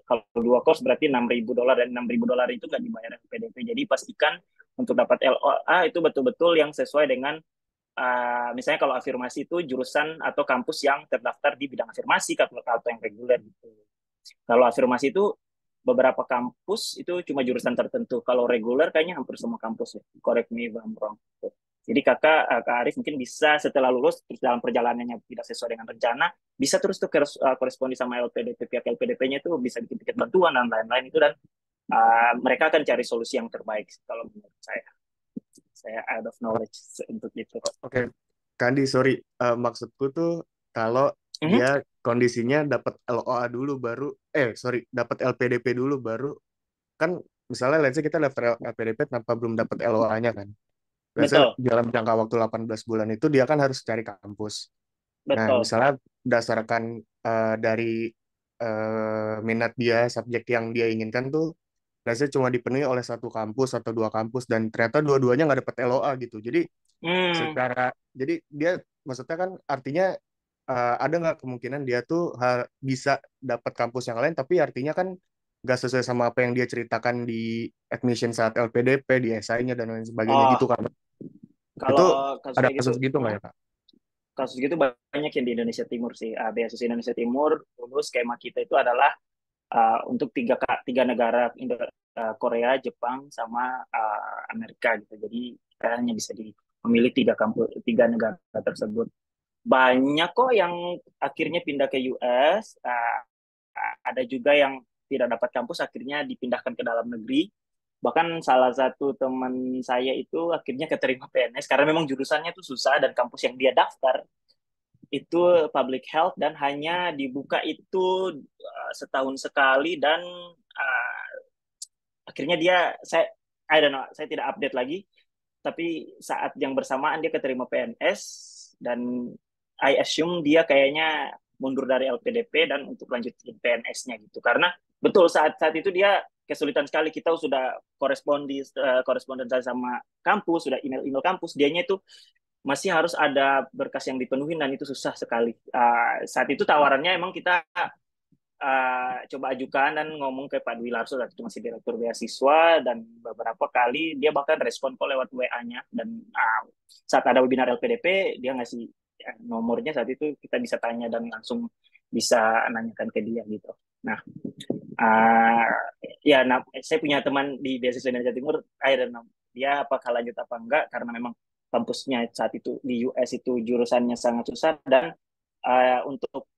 kalau 2 course berarti $6.000, dan $6.000 itu nggak dibayar LPDP. Jadi pastikan untuk dapat LOA itu betul-betul yang sesuai dengan misalnya kalau afirmasi itu jurusan atau kampus yang terdaftar di bidang afirmasi atau yang reguler gitu. Kalau afirmasi itu beberapa kampus itu cuma jurusan tertentu. Kalau reguler kayaknya hampir semua kampus ya. Correct me if I'm wrong. Jadi Kak Arif mungkin bisa setelah lulus terus dalam perjalanannya tidak sesuai dengan rencana, bisa terus tuh korespondi sama LPDP, pihak LPDP-nya itu bisa bikin tiket bantuan dan lain-lain itu, dan mereka akan cari solusi yang terbaik kalau menurut saya. Saya out of knowledge untuk itu. Oke, Kandi, sorry. Maksudku tuh kalau Mhm. dia kondisinya dapat LOA dulu baru, sorry, dapat LPDP dulu baru, kan misalnya let's say kita daftar LPDP tanpa belum dapat LOA-nya kan. Let's say Betul, dalam jangka waktu 18 bulan itu dia kan harus cari kampus. Nah, betul. misalnya berdasarkan dari minat dia, subjek yang dia inginkan tuh, biasanya cuma dipenuhi oleh satu kampus atau dua kampus, dan ternyata dua-duanya nggak dapat LOA gitu. Jadi Hmm. jadi dia maksudnya kan artinya ada nggak kemungkinan dia tuh bisa dapat kampus yang lain, tapi artinya kan nggak sesuai sama apa yang dia ceritakan di admission saat LPDP, di SI-nya dan lain sebagainya Oh, gitu kan. kalau Itu kasus ada kayak gitu, kasus gitu nggak ya, Kak? kasus gitu banyak yang di Indonesia Timur sih. Beasiswa Indonesia Timur dulu skema kita itu adalah untuk tiga negara, Korea, Jepang, sama Amerika gitu. Jadi kita hanya bisa memilih tiga negara tersebut. Banyak kok yang akhirnya pindah ke US. Ada juga yang tidak dapat kampus akhirnya dipindahkan ke dalam negeri. Bahkan salah satu teman saya itu akhirnya keterima PNS karena memang jurusannya itu susah dan kampus yang dia daftar itu public health dan hanya dibuka itu setahun sekali dan akhirnya I don't know, saya tidak update lagi, tapi saat yang bersamaan dia keterima PNS dan I assume dia kayaknya mundur dari LPDP dan untuk lanjutin PNS-nya gitu. Karena betul saat itu dia kesulitan sekali, kita sudah koresponden sama kampus, sudah email kampus, dianya itu masih harus ada berkas yang dipenuhi dan itu susah sekali. Saat itu tawarannya emang kita coba ajukan dan ngomong ke Pak Dwi Larso, itu masih direktur beasiswa, dan beberapa kali dia bahkan respon kok lewat WA-nya, dan saat ada webinar LPDP dia ngasih nomornya, saat itu kita bisa tanya dan langsung bisa nanyakan ke dia gitu. Nah, saya punya teman di beasiswa Indonesia Timur, I don't know dia apakah lanjut apa enggak, karena memang kampusnya saat itu di US itu jurusannya sangat susah, dan untuk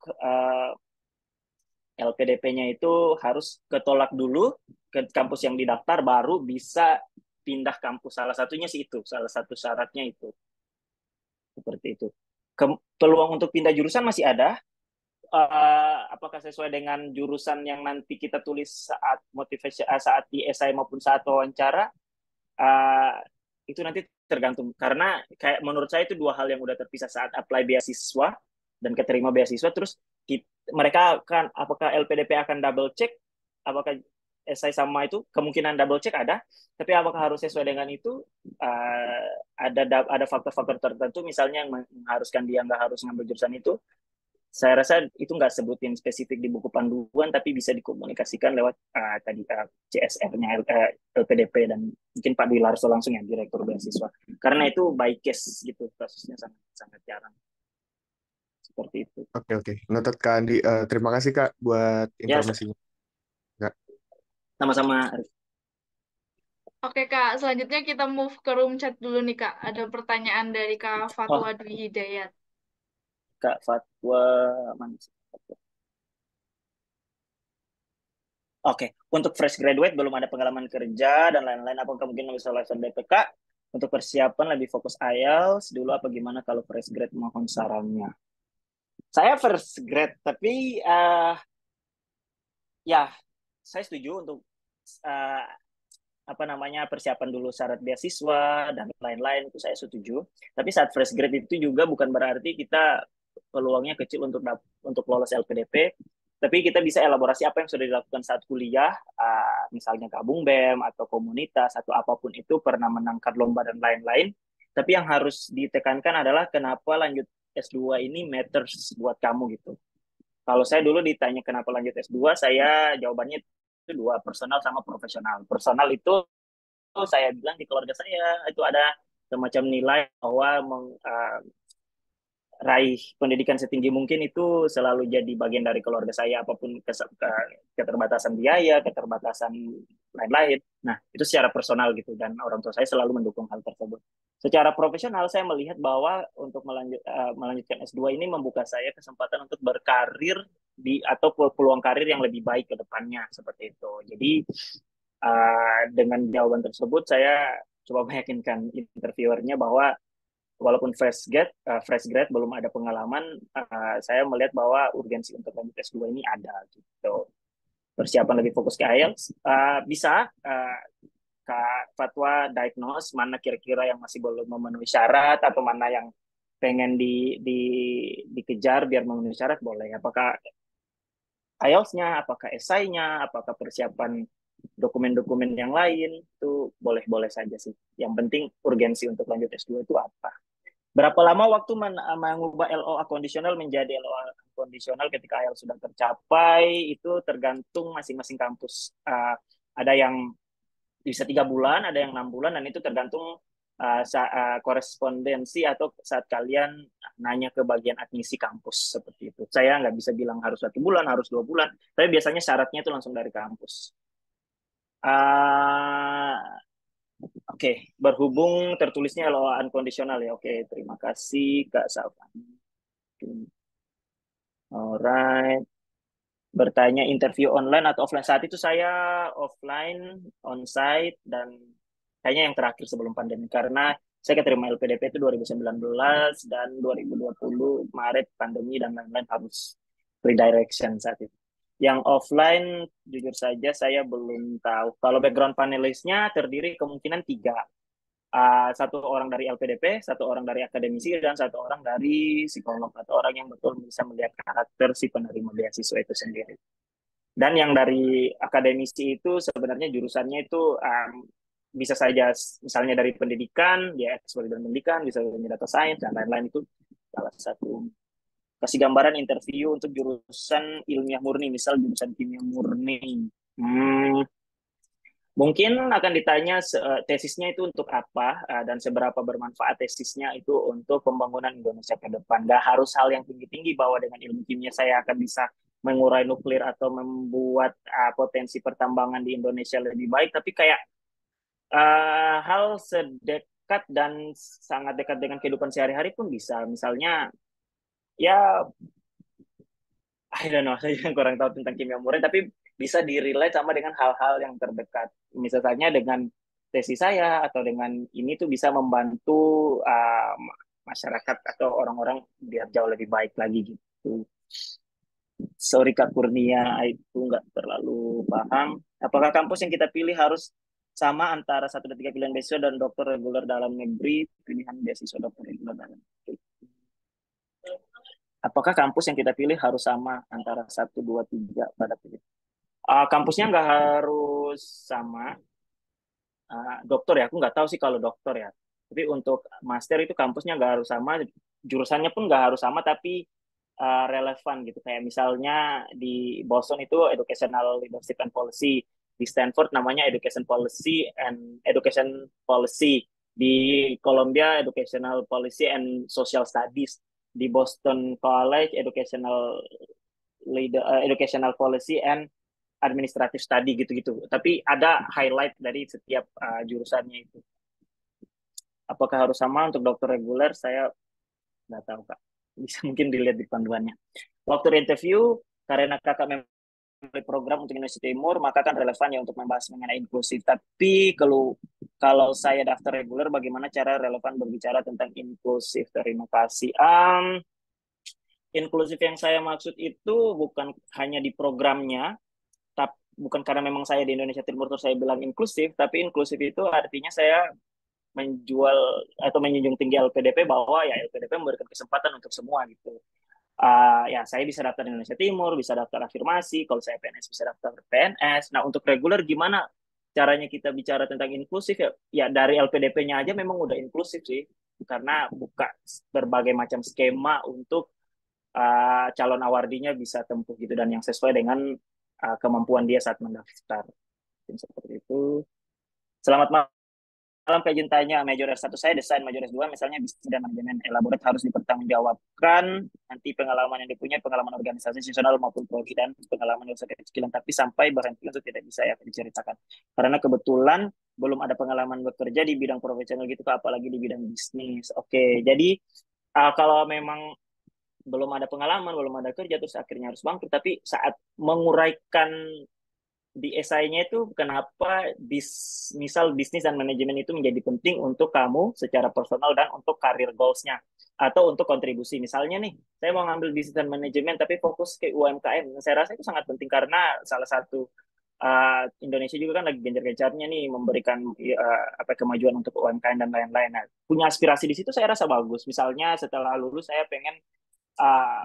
LPDP-nya itu harus ketolak dulu ke kampus yang didaftar baru bisa pindah kampus. Salah satunya sih itu, salah satu syaratnya itu. Seperti itu. Peluang untuk pindah jurusan masih ada. Apakah sesuai dengan jurusan yang nanti kita tulis saat motivasi, saat di esai maupun saat wawancara, itu nanti tergantung. Karena kayak menurut saya itu dua hal yang udah terpisah saat apply beasiswa dan keterima beasiswa, terus mereka akan, apakah LPDP akan double check apakah esai sama itu, kemungkinan double check ada, tapi apakah harus sesuai dengan itu, ada faktor-faktor tertentu misalnya yang mengharuskan dia nggak harus ngambil jurusan itu. Saya rasa itu nggak sebutin spesifik di buku panduan, tapi bisa dikomunikasikan lewat tadi CSR-nya, LPDP, dan mungkin Pak Dwi Larso langsung yang direktur beasiswa. Karena itu by case gitu, kasusnya sangat sangat jarang. Seperti itu. Oke. Noted, Kak Andi. Terima kasih, Kak, buat Ya, informasinya. Kak. sama-sama. Oke Kak, selanjutnya kita move ke room chat dulu nih Kak. Ada pertanyaan dari Kak Fatwa Oh, Dwi Hidayat. Kak Fatwa mana sih? Oke, untuk fresh graduate belum ada pengalaman kerja dan lain-lain, apakah mungkin bisa langsung BPK? Untuk persiapan lebih fokus IELTS dulu apa gimana kalau fresh grad, mohon sarannya. Saya fresh grad, tapi ya saya setuju untuk uh, persiapan dulu syarat beasiswa dan lain-lain, itu saya setuju. Tapi saat fresh grad itu juga bukan berarti kita peluangnya kecil untuk lolos LPDP, tapi kita bisa elaborasi apa yang sudah dilakukan saat kuliah, misalnya gabung BEM atau komunitas atau apapun itu, pernah menangkan lomba dan lain-lain. Tapi yang harus ditekankan adalah kenapa lanjut S2 ini matters buat kamu gitu. Kalau saya dulu ditanya kenapa lanjut S2, saya jawabannya itu dua, personal sama profesional. Personal itu saya bilang di keluarga saya itu ada semacam nilai bahwa raih pendidikan setinggi mungkin itu selalu jadi bagian dari keluarga saya, apapun keterbatasan biaya, keterbatasan lain-lain. Nah, itu secara personal gitu, dan orang tua saya selalu mendukung hal tersebut. Secara profesional saya melihat bahwa untuk melanjutkan S2 ini membuka saya kesempatan untuk berkarir atau peluang karir yang lebih baik ke depannya, seperti itu. Jadi dengan jawaban tersebut saya coba meyakinkan interviewernya bahwa walaupun fresh grad belum ada pengalaman, saya melihat bahwa urgensi untuk lanjut S2 ini ada gitu. Persiapan lebih fokus ke IELTS, bisa Kak Fatwa diagnose mana kira-kira yang masih belum memenuhi syarat atau mana yang pengen dikejar biar memenuhi syarat, boleh. Apakah IELTS-nya, apakah esainya, apakah persiapan dokumen-dokumen yang lain, itu boleh-boleh saja sih. Yang penting urgensi untuk lanjut S2 itu apa. Berapa lama waktu mengubah LOA kondisional menjadi LOA kondisional ketika IELTS sudah tercapai, itu tergantung masing-masing kampus. Ada yang bisa 3 bulan, ada yang 6 bulan, dan itu tergantung korespondensi atau saat kalian nanya ke bagian admisi kampus seperti itu. Saya nggak bisa bilang harus 1 bulan, harus 2 bulan, tapi biasanya syaratnya itu langsung dari kampus. Oke, berhubung tertulisnya LOA unconditional ya. Oke, terima kasih Kak Salvan. Alright. Bertanya interview online atau offline. Saat itu saya offline, onsite, dan kayaknya yang terakhir sebelum pandemi. Karena saya keterima LPDP itu 2019 dan 2020 Maret pandemi dan lain-lain harus redirection saat itu. Yang offline, jujur saja saya belum tahu. Kalau background panelisnya terdiri kemungkinan 3. Satu orang dari LPDP, satu orang dari akademisi, dan satu orang dari psikolog atau orang yang betul bisa melihat karakter si penerima beasiswa itu sendiri. Dan yang dari akademisi itu sebenarnya jurusannya itu bisa saja misalnya dari pendidikan, dia expert di pendidikan, bisa dari data science dan lain-lain. Itu salah satu. Kasih gambaran interview untuk jurusan ilmiah murni, misal jurusan kimia murni. Mungkin akan ditanya tesisnya itu untuk apa dan seberapa bermanfaat tesisnya itu untuk pembangunan Indonesia ke depan. Nggak harus hal yang tinggi-tinggi bahwa dengan ilmu kimia saya akan bisa mengurai nuklir atau membuat potensi pertambangan di Indonesia lebih baik, tapi kayak hal sedekat dan sangat dekat dengan kehidupan sehari-hari pun bisa. Misalnya, ya I don't know, saya kurang tahu tentang kimia murni, tapi bisa di-relate sama dengan hal-hal yang terdekat. Misalnya dengan tesis saya atau dengan ini tuh bisa membantu masyarakat atau orang-orang biar jauh lebih baik lagi gitu. Sorry Kak Kurnia, itu nggak terlalu paham. Apakah kampus yang kita pilih harus sama antara 1 dan 3 pilihan beasiswa dan dokter reguler dalam negeri, pilihan beasiswa dokter reguler dalam negeri? Apakah kampus yang kita pilih harus sama antara 1, 2, 3 pada pilih? Kampusnya nggak harus sama. Dokter ya, aku nggak tahu sih kalau dokter ya. Tapi untuk master itu kampusnya nggak harus sama, jurusannya pun nggak harus sama, tapi relevan gitu. Kayak misalnya di Boston itu Educational Leadership and Policy, di Stanford namanya Education Policy and Education Policy, di Columbia Educational Policy and Social Studies, di Boston College Educational Policy and Administrative Study gitu-gitu. Tapi ada highlight dari setiap jurusannya itu. Apakah harus sama untuk dokter reguler? Saya nggak tahu Kak. Bisa mungkin dilihat di panduannya. Waktu interview, karena kakak memilih program untuk Indonesia Timur, maka kan relevan ya untuk membahas mengenai inklusif. Tapi kalau saya daftar reguler, bagaimana cara relevan berbicara tentang inklusif? Terima kasih. Inklusif yang saya maksud itu bukan hanya di programnya, tapi bukan karena memang saya di Indonesia Timur terus saya bilang inklusif, tapi inklusif itu artinya saya menjual atau menjunjung tinggi LPDP bahwa ya LPDP memberikan kesempatan untuk semua gitu. Ya saya bisa daftar di Indonesia Timur, bisa daftar afirmasi, kalau saya PNS bisa daftar PNS. Nah untuk reguler gimana caranya kita bicara tentang inklusif ya? Ya dari LPDP-nya aja memang udah inklusif sih, karena buka berbagai macam skema untuk calon awardinya bisa tempuh gitu dan yang sesuai dengan kemampuan dia saat mendaftar. Seperti itu. Selamat malam Kak Jintanya, Major S1 saya desain, Major S2 misalnya bisnis dan manajemen elaborate harus dipertanggungjawabkan. Nanti pengalaman yang dipunyai, pengalaman organisasi seasonal maupun prodi dan pengalaman yang kecilan, tapi sampai berhenti itu tidak bisa ya diceritakan. Karena kebetulan belum ada pengalaman bekerja di bidang profesional gitu, apalagi di bidang bisnis. Oke, jadi kalau memang belum ada pengalaman, belum ada kerja, terus akhirnya harus bangkrut, tapi saat menguraikan di esainya itu kenapa misal bisnis dan manajemen itu menjadi penting untuk kamu secara personal dan untuk karir goals-nya atau untuk kontribusi. Misalnya nih, saya mau ngambil bisnis dan manajemen tapi fokus ke UMKM. Saya rasa itu sangat penting karena salah satu Indonesia juga kan lagi gencar-gencarnya nih memberikan apa kemajuan untuk UMKM dan lain-lain. Nah, punya aspirasi di situ saya rasa bagus. Misalnya setelah lulus saya pengen uh,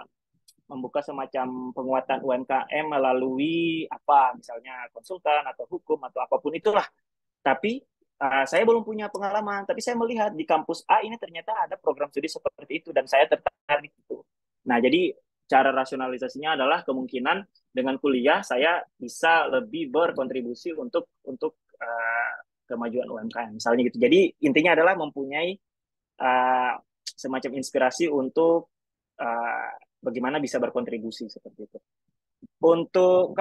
membuka semacam penguatan UMKM melalui apa, misalnya konsultan atau hukum atau apapun itulah. Tapi saya belum punya pengalaman, tapi saya melihat di kampus A ini ternyata ada program studi seperti itu dan saya tertarik itu. Nah, jadi cara rasionalisasinya adalah kemungkinan dengan kuliah saya bisa lebih berkontribusi untuk kemajuan UMKM misalnya gitu. Jadi intinya adalah mempunyai uh, semacam inspirasi untuk uh, bagaimana bisa berkontribusi seperti itu. Untuk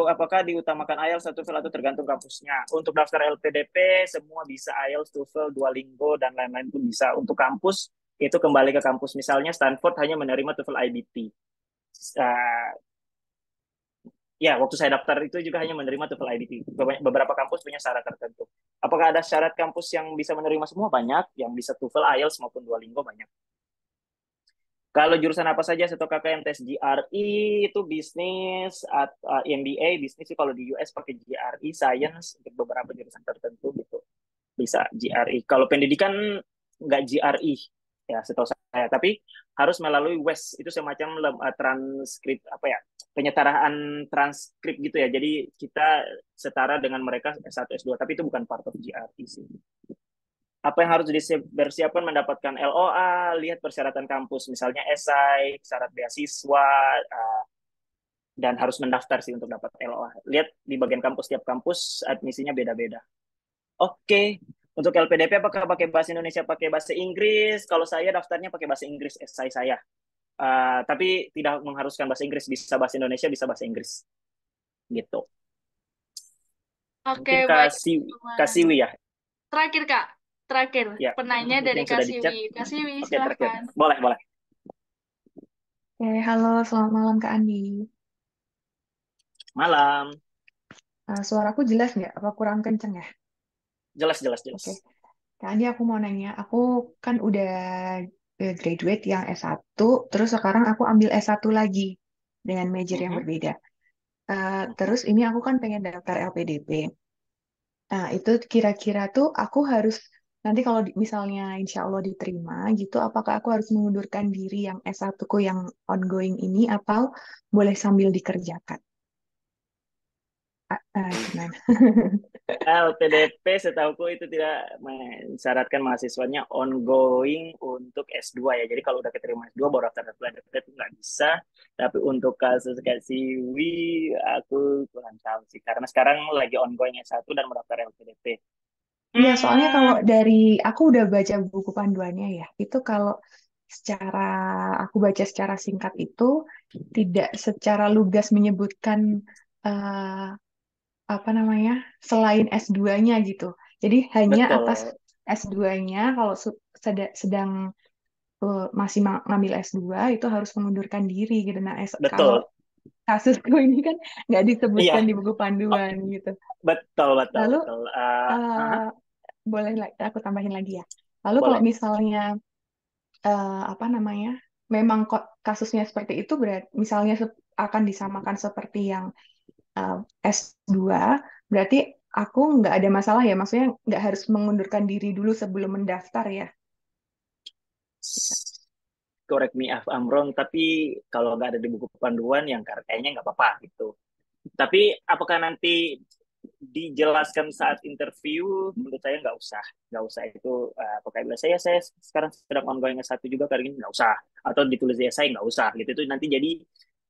apakah diutamakan IELTS atau TOEFL atau tergantung kampusnya. Untuk daftar LPDP semua bisa IELTS, TOEFL, Duolingo dan lain-lain pun bisa. Untuk kampus itu kembali ke kampus. Misalnya Stanford hanya menerima TOEFL IBT. Ya, waktu saya daftar itu juga hanya menerima TOEFL IBT. Beberapa kampus punya syarat tertentu. Apakah ada syarat kampus yang bisa menerima semua? Banyak. Yang bisa TOEFL, IELTS maupun Duolingo banyak. Kalau jurusan apa saja atau KKN tes GRE itu bisnis, MBA bisnis sih kalau di US pakai GRE, science untuk beberapa jurusan tertentu gitu bisa GRE. Kalau pendidikan nggak GRE ya setahu saya, tapi harus melalui WES itu semacam transkrip apa ya penyetaraan transkrip gitu ya. Jadi kita setara dengan mereka S1 S2 tapi itu bukan part of GRE sih. Apa yang harus dipersiapkan mendapatkan LOA, lihat persyaratan kampus, misalnya esai, syarat beasiswa, dan harus mendaftar sih untuk dapat LOA. Lihat di bagian kampus, tiap kampus admisinya beda-beda. Oke, untuk LPDP apakah pakai bahasa Indonesia, pakai bahasa Inggris? Kalau saya daftarnya pakai bahasa Inggris, esai saya. Tapi tidak mengharuskan bahasa Inggris, bisa bahasa Indonesia, bisa bahasa Inggris. Gitu. Oke, Mungkin baik, Kasiwi ya. Terakhir, Kak. Terakhir, Ya, penanya dari yang sudah di chat. Kasiwi. Kasiwi, Oke, terakhir. silahkan. Boleh. Oke, halo, selamat malam Kak Andi. Malam. Suaraku jelas nggak? Apa kurang kenceng ya? Jelas. Oke, Kak Andi aku mau nanya, aku kan udah graduate yang S1, terus sekarang aku ambil S1 lagi dengan major yang berbeda. Terus ini aku kan pengen daftar LPDP. Nah, itu kira-kira tuh aku harus, nanti kalau misalnya insya Allah diterima gitu, apakah aku harus mengundurkan diri yang S1 ku yang ongoing ini atau boleh sambil dikerjakan? Gimana? LPDP setahuku itu tidak mensyaratkan mahasiswanya ongoing untuk S2 ya. Jadi kalau udah keterima S2 baru daftar LPDP itu nggak bisa. Tapi untuk kasus Kak Siwi aku kurang tahu sih. Karena sekarang lagi ongoing S1 dan mendaftar LPDP. Iya, soalnya kalau dari aku udah baca buku panduannya ya, itu kalau secara aku baca secara singkat itu tidak secara lugas menyebutkan eh, apa namanya selain S2-nya gitu. Jadi hanya atas Betul, S2-nya kalau sedang masih ngambil S2 itu harus mengundurkan diri gitu. Nah, kalau betul. kasusku ini kan nggak disebutkan Iya, di buku oh, panduan gitu. betul. Lalu Aha, boleh aku tambahin lagi ya. Lalu kalau boleh. misalnya apa namanya, memang kok kasusnya seperti itu, berarti misalnya akan disamakan seperti yang uh, S2, berarti aku nggak ada masalah ya, maksudnya nggak harus mengundurkan diri dulu sebelum mendaftar ya. Correct me if I'm wrong, tapi kalau nggak ada di buku panduan yang kayaknya nggak apa-apa gitu. Tapi apakah nanti dijelaskan saat interview? Menurut saya nggak usah itu. Apakah bilang saya sekarang sedang ongoing S1 juga kali ini nggak usah, atau ditulis di esai nggak usah gitu. Itu nanti jadi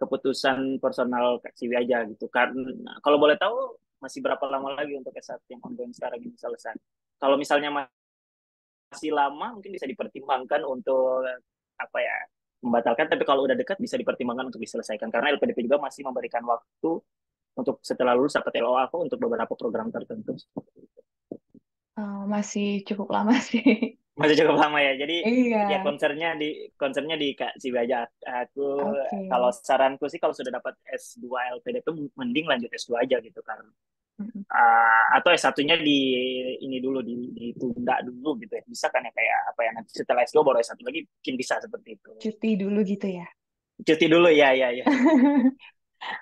keputusan personal Kak Siwi aja gitu. Karena kalau boleh tahu masih berapa lama lagi untuk S1 yang ongoing sekarang ini selesai? Kalau misalnya masih lama mungkin bisa dipertimbangkan untuk apa ya membatalkan, tapi kalau udah dekat bisa dipertimbangkan untuk diselesaikan karena LPDP juga masih memberikan waktu untuk setelah lulus dapat LOA aku untuk beberapa program tertentu. Masih cukup lama sih. masih cukup lama ya. Jadi Iya, ya concernnya di Kak Sibi aja. Aku oke. kalau saranku sih kalau sudah dapat S2 LPDP mending lanjut S2 aja gitu kan. Mm-mm. Atau S1-nya ini dulu ditunda dulu gitu ya. Bisa kan ya kayak apa ya nanti setelah S2 baru S1 lagi mungkin bisa seperti itu. Cuti dulu gitu ya. Cuti dulu ya ya ya.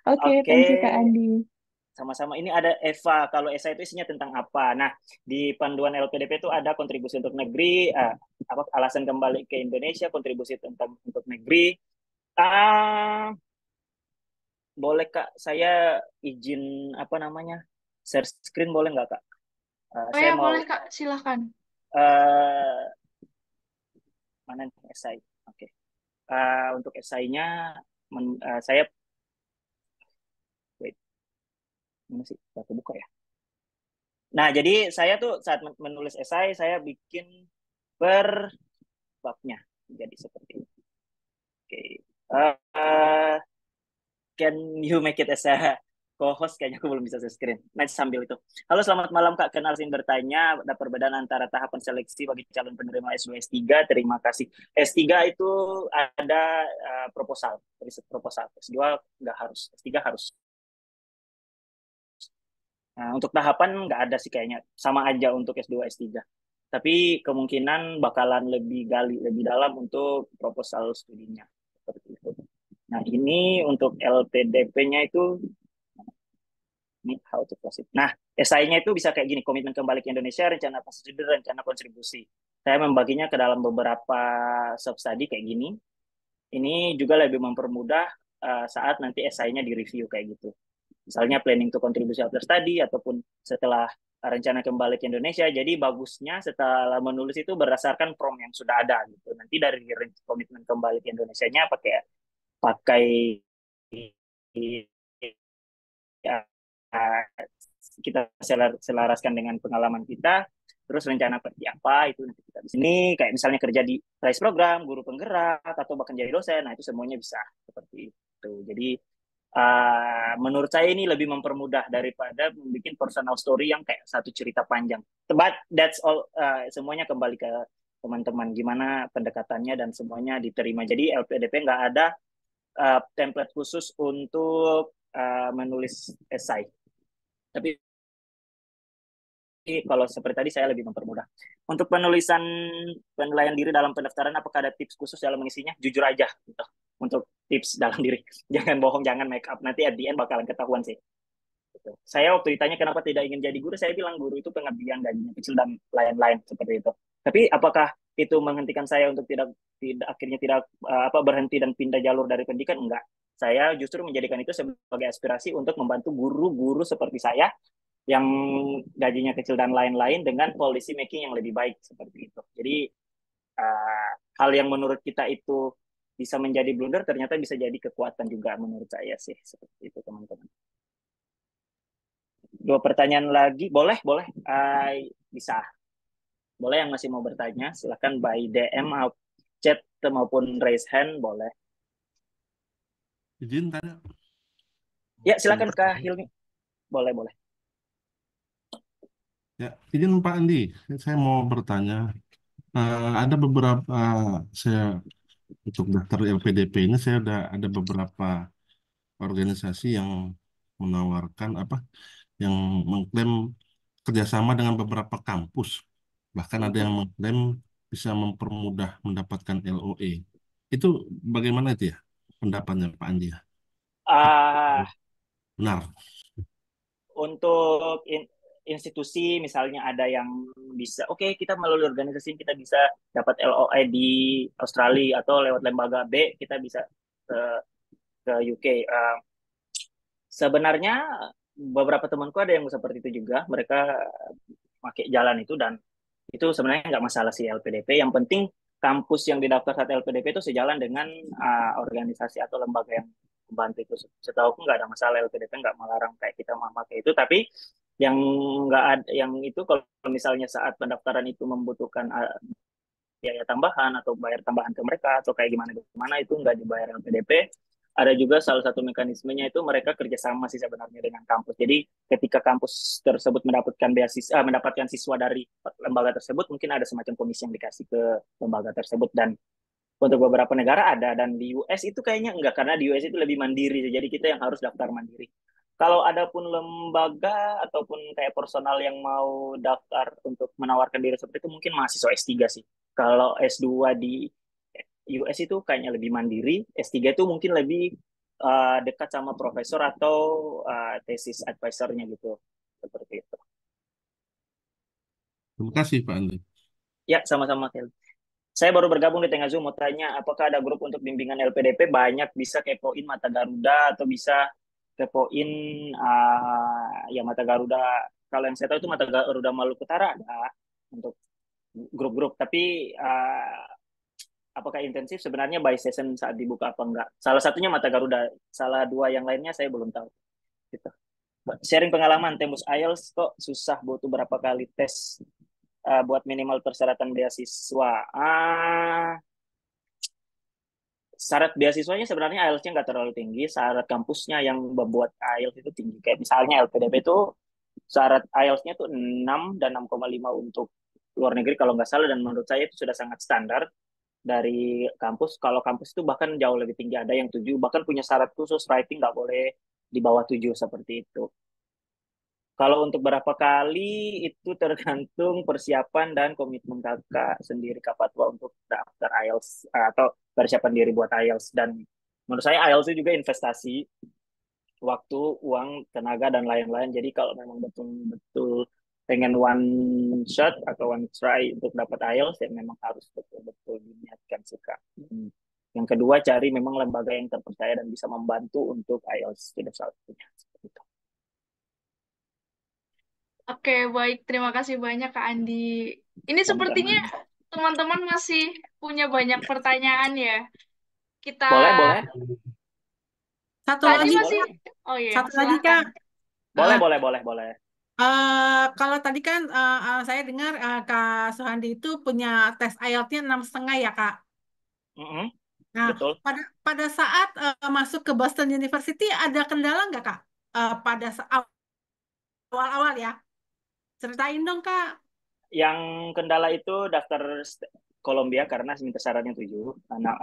Oke, Oke, thank you Kak Andi. sama-sama. Ini ada Eva. Kalau esai itu isinya tentang apa? Nah, di panduan LPDP itu ada kontribusi untuk negeri, apa alasan kembali ke Indonesia, kontribusi tentang untuk negeri. Ah, boleh Kak, saya izin apa namanya? Share screen boleh nggak Kak? Oh Saya ya, mau boleh Kak, silahkan. eh mana nih esai? Oke. Untuk esainya saya wait, mana sih? Aku buka ya. Nah, jadi saya tuh saat menulis esai saya bikin per babnya. Jadi seperti ini. Oke. Uh, can you make it as a co-host? Kayaknya aku belum bisa share screen. Nanti sambil itu. Halo, selamat malam Kak. Kenal sing bertanya. Ada perbedaan antara tahapan seleksi bagi calon penerima S2 S3. Terima kasih. S3 itu ada proposal, riset proposal. S2 nggak harus. S3 harus. Nah, untuk tahapan nggak ada sih kayaknya. Sama aja untuk S2 S3. Tapi kemungkinan bakalan lebih gali lebih dalam untuk proposal studinya seperti itu. Nah, ini untuk LPDP-nya itu ini how to proceed. Nah, esainya itu bisa kayak gini, komitmen kembali ke Indonesia, rencana prosedur, rencana kontribusi. Saya membaginya ke dalam beberapa sub-study kayak gini. Ini juga lebih mempermudah saat nanti esainya di-review kayak gitu. Misalnya planning to contribution after study ataupun setelah rencana kembali ke Indonesia. Jadi bagusnya setelah menulis itu berdasarkan prompt yang sudah ada gitu. Nanti dari komitmen kembali ke Indonesia-nya pakai pakai ya, kita selaraskan dengan pengalaman kita, terus rencana seperti apa itu nanti kita di sini kayak misalnya kerja di rice program, guru penggerak atau bahkan jadi dosen, nah itu semuanya bisa seperti itu. Jadi menurut saya ini lebih mempermudah daripada membuat personal story yang kayak satu cerita panjang. But that's all, semuanya kembali ke teman-teman gimana pendekatannya dan semuanya diterima. Jadi LPDP nggak ada template khusus untuk menulis esai. Tapi kalau seperti tadi saya lebih mempermudah. Untuk penulisan penilaian diri dalam pendaftaran, apakah ada tips khusus dalam mengisinya? Jujur aja gitu. Untuk tips dalam diri. Jangan bohong, jangan make up. Nanti at the end bakalan ketahuan sih. Gitu. Saya waktu ditanya kenapa tidak ingin jadi guru, saya bilang guru itu pengabdian, gajinya kecil dan lain-lain seperti itu. Tapi apakah itu menghentikan saya untuk tidak akhirnya tidak berhenti dan pindah jalur dari pendidikan? Enggak. Saya justru menjadikan itu sebagai aspirasi untuk membantu guru-guru seperti saya yang gajinya kecil dan lain-lain dengan policy making yang lebih baik seperti itu. Jadi hal yang menurut kita itu bisa menjadi blunder ternyata bisa jadi kekuatan juga menurut saya sih seperti itu teman-teman. 2 pertanyaan lagi, boleh bisa. Boleh yang masih mau bertanya silakan by DM chat maupun raise hand boleh. Izin tanya. Ya silakan Kak Hilmi. Boleh. Ya, izin Pak Andi, saya mau bertanya. Ada beberapa saya untuk daftar LPDP ini saya udah ada beberapa organisasi yang menawarkan yang mengklaim kerjasama dengan beberapa kampus. Bahkan ada yang mengklaim bisa mempermudah mendapatkan LOE. Itu bagaimana itu ya pendapatnya Pak Andi? Benar. Untuk institusi misalnya ada yang bisa kita melalui organisasi kita bisa dapat LOE di Australia atau lewat lembaga B kita bisa ke UK. Sebenarnya beberapa temanku ada yang seperti itu juga, mereka pakai jalan itu dan itu sebenarnya nggak masalah sih LPDP. Yang penting kampus yang didaftar saat LPDP itu sejalan dengan organisasi atau lembaga yang membantu itu. Setahu aku nggak ada masalah, LPDP nggak melarang kayak kita memakai itu. Tapi yang nggak ada, yang itu kalau misalnya saat pendaftaran itu membutuhkan biaya tambahan atau bayar tambahan ke mereka atau kayak gimana itu nggak dibayar LPDP. ada juga salah satu mekanismenya itu mereka kerjasama sih sebenarnya dengan kampus. Jadi ketika kampus tersebut mendapatkan siswa dari lembaga tersebut, mungkin ada semacam komisi yang dikasih ke lembaga tersebut. Dan untuk beberapa negara ada, dan di US itu kayaknya enggak, karena di US itu lebih mandiri, jadi kita yang harus daftar mandiri. Kalau ada pun lembaga ataupun kayak personal yang mau daftar untuk menawarkan diri seperti itu, mungkin mahasiswa S3 sih. Kalau S2 di US itu kayaknya lebih mandiri, S3 itu mungkin lebih dekat sama profesor atau tesis advisornya gitu. Seperti itu. Terima kasih Pak Andi. Ya, sama-sama, Kel. Saya baru bergabung di tengah Zoom, mau tanya, apakah ada grup untuk bimbingan LPDP? Banyak, bisa kepoin Mata Garuda atau bisa kepoin ya Mata Garuda. Kalau yang saya tahu itu Mata Garuda Maluku Utara ada untuk grup-grup. Tapi apakah intensif? Sebenarnya by session saat dibuka apa enggak? Salah satunya Mata Garuda, salah dua yang lainnya saya belum tahu. Gitu. Sharing pengalaman, tembus IELTS kok susah, butuh berapa kali tes buat minimal persyaratan beasiswa. Syarat beasiswanya sebenarnya IELTS-nya nggak terlalu tinggi, syarat kampusnya yang membuat IELTS itu tinggi. Kayak misalnya LPDP itu syarat IELTS-nya itu 6 dan 6,5 untuk luar negeri kalau nggak salah, dan menurut saya itu sudah sangat standar dari kampus. Kalau kampus itu bahkan jauh lebih tinggi, ada yang 7, bahkan punya syarat khusus writing nggak boleh di bawah 7 seperti itu. Kalau untuk berapa kali itu tergantung persiapan dan komitmen kakak sendiri, Kak Fatwa, untuk daftar IELTS atau persiapan diri buat IELTS. Dan menurut saya IELTS itu juga investasi waktu, uang, tenaga, dan lain-lain. Jadi kalau memang betul-betul pengen one shot atau one try untuk dapat IELTS, ya memang harus betul-betul diniatkan sih, Kak. Yang kedua, cari memang lembaga yang terpercaya dan bisa membantu untuk IELTS tidak salah satunya. Seperti itu. Oke, baik. Terima kasih banyak, Kak Andi. Ini sepertinya Sama-sama. teman-teman masih punya banyak pertanyaan ya. Kita, Boleh, boleh. Satu Kak Andi lagi, masih, oh iya, satu lagi silahkan. Kak. Boleh, Eh, boleh, boleh, boleh. Kalau tadi kan saya dengar Kak Suhandi itu punya tes IELTS-nya 6,5 ya Kak. Mm-mm, Nah, betul. pada saat masuk ke Boston University ada kendala nggak Kak? Pada awal-awal ya. Ceritain dong Kak. Yang kendala itu daftar Columbia karena minta syaratnya 7. Karena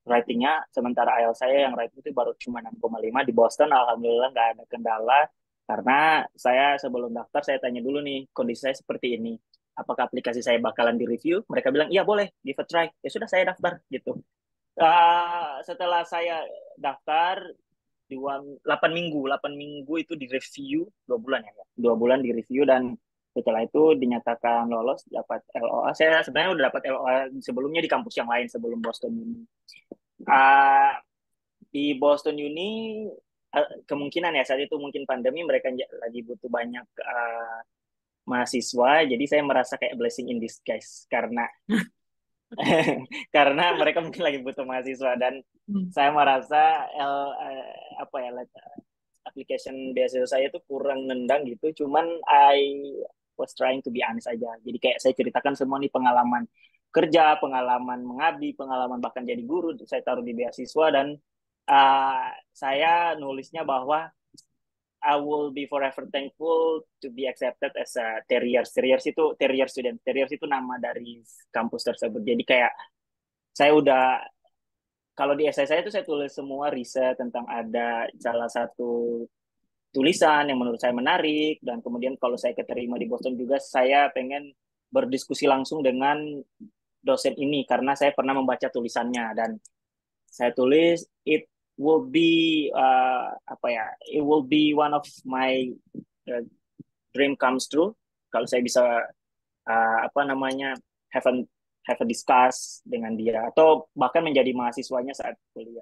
writing-nya, sementara IELTS saya yang writing itu baru cuma 6,5. Di Boston alhamdulillah nggak ada kendala. Karena saya sebelum daftar, saya tanya dulu nih, kondisi saya seperti ini. Apakah aplikasi saya bakalan di-review? Mereka bilang, iya boleh, give a try. Ya sudah, saya daftar gitu. Setelah saya daftar, 8 minggu itu di review, 2 bulan ya, 2 bulan di review, dan setelah itu dinyatakan lolos, dapat LOA. Saya sebenarnya udah dapat LOA sebelumnya di kampus yang lain sebelum Boston Uni. Di Boston Uni kemungkinan ya saat itu mungkin pandemi, mereka lagi butuh banyak mahasiswa, jadi saya merasa kayak blessing in disguise karena karena mereka mungkin lagi butuh mahasiswa, dan saya merasa application beasiswa saya itu kurang nendang gitu. Cuman I was trying to be honest aja. Jadi kayak saya ceritakan semua nih, pengalaman kerja, pengalaman mengabdi, pengalaman bahkan jadi guru, saya taruh di beasiswa. Dan saya nulisnya bahwa I will be forever thankful to be accepted as a Terriers. Terriers itu Terrier student. Terriers itu nama dari kampus tersebut. Jadi kayak saya udah, kalau di essay saya itu saya tulis semua riset tentang ada salah satu tulisan yang menurut saya menarik, dan kemudian kalau saya keterima di Boston juga saya pengen berdiskusi langsung dengan dosen ini karena saya pernah membaca tulisannya, dan saya tulis it will be it will be one of my dream comes true kalau saya bisa have a discuss dengan dia atau bahkan menjadi mahasiswanya saat kuliah.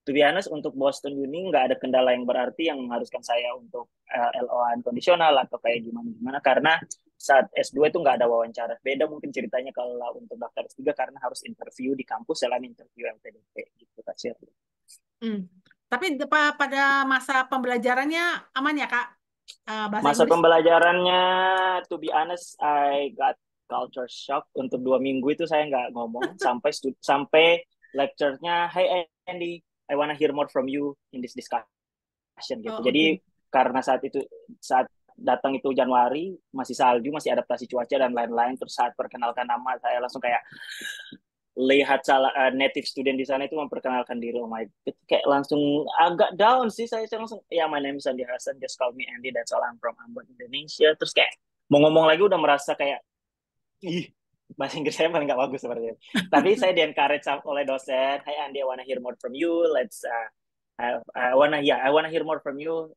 To be honest, untuk Boston Uni nggak ada kendala yang berarti yang mengharuskan saya untuk LOA kondisional atau kayak gimana-gimana, karena saat S2 itu nggak ada wawancara. Beda mungkin ceritanya kalau untuk daftar S3 karena harus interview di kampus selain interview LPDP gitu, Kak Shirley. Tapi pada masa pembelajarannya aman ya Kak? Bahasa Masa Inggris? pembelajarannya, to be honest, I got culture shock. Untuk 2 minggu itu saya nggak ngomong sampai lecture-nya, hey Andy, I wanna hear more from you in this discussion gitu. Oh, Jadi oke. karena saat datang itu Januari, masih salju, masih adaptasi cuaca dan lain-lain. Terus saat perkenalkan nama, saya langsung kayak lihat native student di sana itu memperkenalkan diri. Oh my, itu kayak langsung agak down sih. Saya langsung, ya my name is Andi Hasan, just call me Andy, that's all, I'm from Ambon, Indonesia. Terus kayak mau ngomong lagi udah merasa kayak, ih, bahasa Inggris saya paling nggak bagus seperti itu. Tapi saya di-encourage oleh dosen, "Hey Andy, I wanna hear more from you. I wanna hear more from you.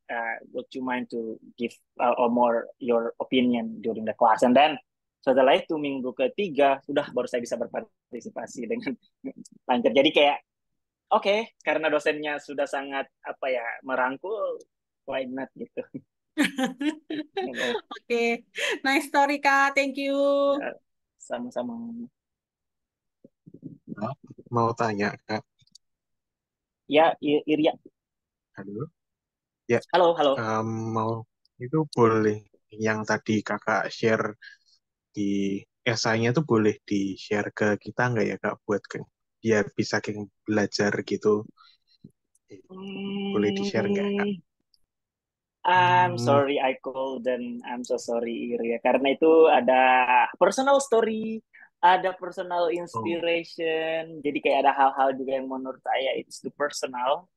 Would you mind to give or more your opinion during the class?" And then setelah itu minggu ketiga baru saya bisa berpartisipasi dengan lancar. Jadi kayak oke, karena dosennya sudah sangat merangkul, why not gitu. Oke, nice story Kak, thank you. Ya, sama-sama. Mau tanya, Kak. Ya, Irya. Halo. Ya, Halo. mau itu boleh yang tadi Kakak share di esainya tuh boleh di-share ke kita nggak ya, Kak, buat biar bisa belajar gitu. Boleh di-share nggak, Kak? I'm sorry I called dan I'm so sorry Irya, karena itu ada personal story, ada personal inspiration, jadi kayak ada hal-hal juga yang menurut saya it's too personal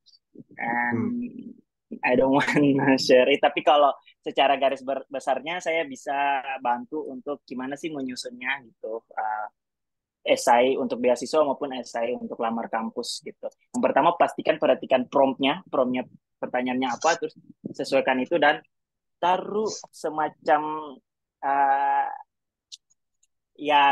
and I don't want to share it. Tapi kalau secara garis besarnya saya bisa bantu untuk gimana sih menyusunnya gitu, esai untuk beasiswa maupun esai untuk lamar kampus gitu. Yang pertama perhatikan promptnya pertanyaannya apa, terus sesuaikan itu dan taruh semacam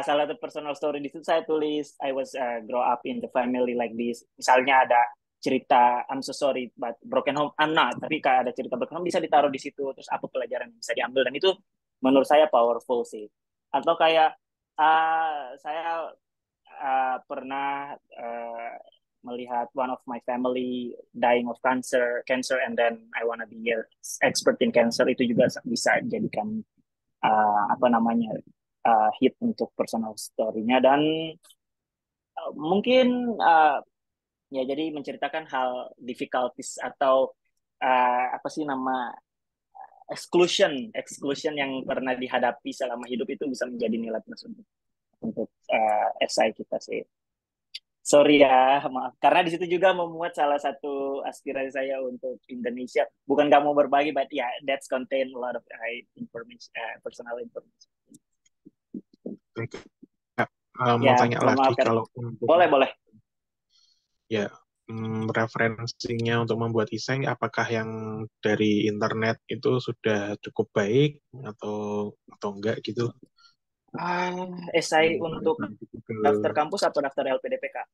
salah satu personal story di situ saya tulis I was grow up in the family like this. Misalnya ada cerita I'm so sorry but broken home I'm not, tapi kalau ada cerita broken home bisa ditaruh di situ, terus apa pelajaran yang bisa diambil, dan itu menurut saya powerful sih. Atau kayak saya pernah melihat one of my family dying of cancer and then I wanna be an expert in cancer, itu juga bisa jadikan hit untuk personal story-nya. Dan mungkin ya jadi menceritakan hal difficulties atau exclusion yang pernah dihadapi selama hidup, itu bisa menjadi nilai plus untuk esai kita sih. Sorry ya, maaf. Karena di situ juga memuat salah satu aspirasi saya untuk Indonesia. Bukan nggak mau berbagi, but yeah, that's contain a lot of information, personal information. Mau tanya lagi kalau untuk boleh. Ya, referensinya untuk membuat esai, apakah yang dari internet itu sudah cukup baik atau enggak gitu? Esai untuk daftar kampus atau daftar LPDP, Kak?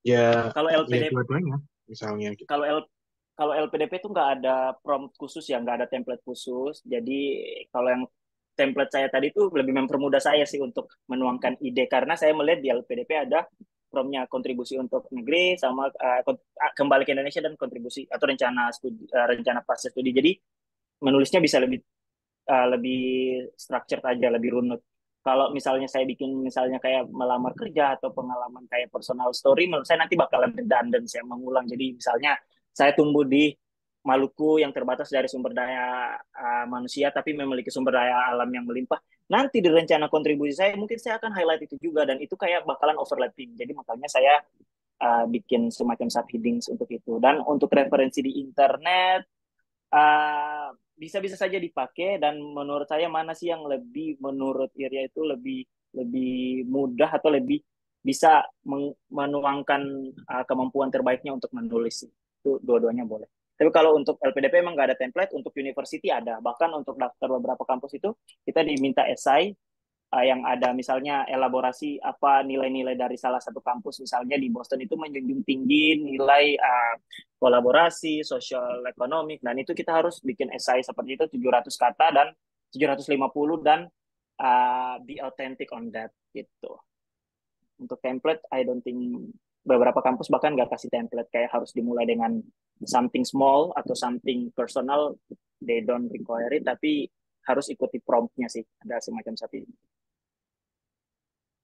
Ya, kalau LPDP dua-duanya misalnya gitu. Kalau LPDP itu nggak ada prompt khusus ya, nggak ada template khusus. Jadi kalau yang template saya tadi itu lebih mempermudah saya sih untuk menuangkan ide, karena saya melihat di LPDP ada promptnya kontribusi untuk negeri sama kembali ke Indonesia dan kontribusi atau rencana pasca studi. Jadi menulisnya bisa lebih structured aja, lebih runut. Kalau misalnya saya bikin misalnya kayak melamar kerja atau pengalaman kayak personal story, menurut saya nanti bakalan redundant, saya mengulang. Jadi misalnya saya tumbuh di Maluku yang terbatas dari sumber daya manusia, tapi memiliki sumber daya alam yang melimpah. Nanti di rencana kontribusi saya mungkin saya akan highlight itu juga, dan itu kayak bakalan overlapping. Jadi makanya saya bikin semacam subheadings untuk itu. Dan untuk referensi di internet bisa-bisa saja dipakai, dan menurut saya mana sih yang menurut Irya itu lebih mudah atau lebih bisa menuangkan kemampuan terbaiknya untuk menulis, itu dua-duanya boleh. Tapi kalau untuk LPDP emang nggak ada template, untuk university ada. Bahkan untuk daftar beberapa kampus itu kita diminta esai yang ada misalnya elaborasi apa nilai-nilai dari salah satu kampus. Misalnya di Boston itu menjunjung tinggi nilai kolaborasi, sosial ekonomi, dan itu kita harus bikin esai seperti itu 700 kata dan 750, dan be authentic on that gitu. Untuk template, I don't think beberapa kampus bahkan nggak kasih template, kayak harus dimulai dengan something small atau something personal, they don't require it, tapi harus ikuti promptnya sih, ada semacam seperti itu.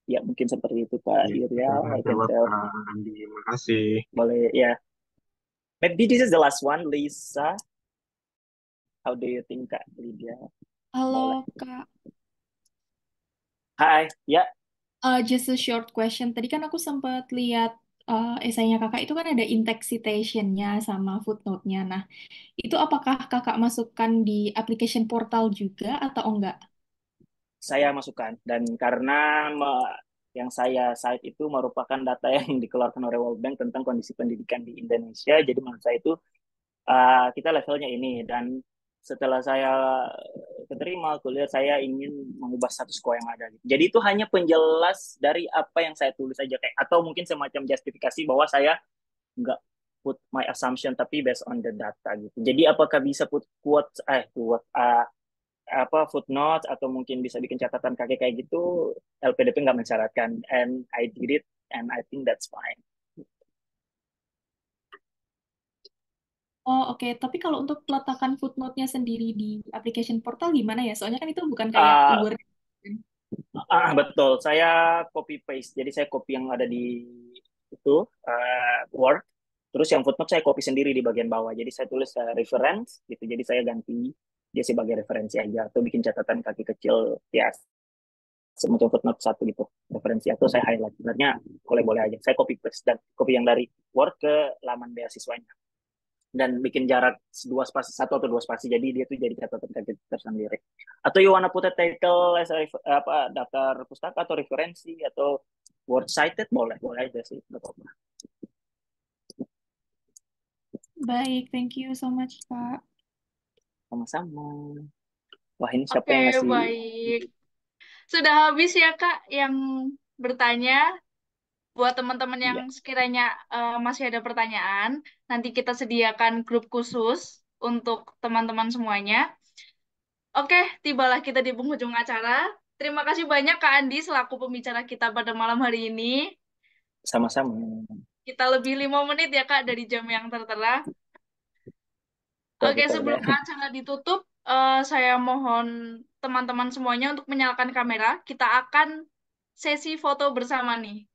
Ya mungkin seperti itu Pak Irya. Andi, makasih. Boleh ya. Maybe this is the last one, Lisa. How do you think, Kak Lydia? Boleh. Halo Kak, Hai, ya. just a short question. Tadi kan aku sempat lihat esainya Kakak itu kan ada in-text citation-nya sama footnote-nya. Nah, itu apakah Kakak masukkan di application portal juga atau enggak? Saya masukkan, dan karena yang saya cite itu merupakan data yang dikeluarkan oleh World Bank tentang kondisi pendidikan di Indonesia, jadi menurut saya itu kita levelnya ini, dan setelah saya keterima kuliah saya ingin mengubah status quo yang ada. Jadi itu hanya penjelas dari apa yang saya tulis aja, kayak atau mungkin semacam justifikasi bahwa saya nggak put my assumption tapi based on the data gitu. Jadi apakah bisa put apa footnote atau mungkin bisa bikin catatan kaki kayak gitu, LPDP nggak mensyaratkan, and I did it and I think that's fine. Oh, oke. Tapi kalau untuk peletakan footnote-nya sendiri di application portal gimana ya? Soalnya kan itu bukan kayak Uh, Word. Betul, saya copy paste. Jadi saya copy yang ada di itu Word. Terus yang footnote saya copy sendiri di bagian bawah. Jadi saya tulis reference gitu. Jadi saya ganti dia sebagai referensi aja atau bikin catatan kaki kecil ya semacam footnote satu gitu referensi, atau saya highlight. Sebenarnya boleh-boleh aja. Saya copy paste dan copy yang dari Word ke laman beasiswanya dan bikin jarak dua spasi, satu atau dua spasi, jadi dia tuh jadi catatan kaki tersendiri. Atau you wanna put a title as a apa daftar pustaka atau referensi atau word cited, boleh aja sih, nggak apa-apa. Baik, thank you so much, Kak. Sama-sama. Wah, ini siapa Oke, yang ngasih? baik. Sudah habis ya, Kak, yang bertanya. Buat teman-teman yang Iya, sekiranya masih ada pertanyaan, nanti kita sediakan grup khusus untuk teman-teman semuanya. Oke, tibalah kita di penghujung acara. Terima kasih banyak Kak Andi selaku pembicara kita pada malam hari ini. sama-sama. Kita lebih 5 menit ya Kak dari jam yang tertera. Oke, Betul, betul, sebelum ya. acara ditutup, saya mohon teman-teman semuanya untuk menyalakan kamera. Kita akan sesi foto bersama nih.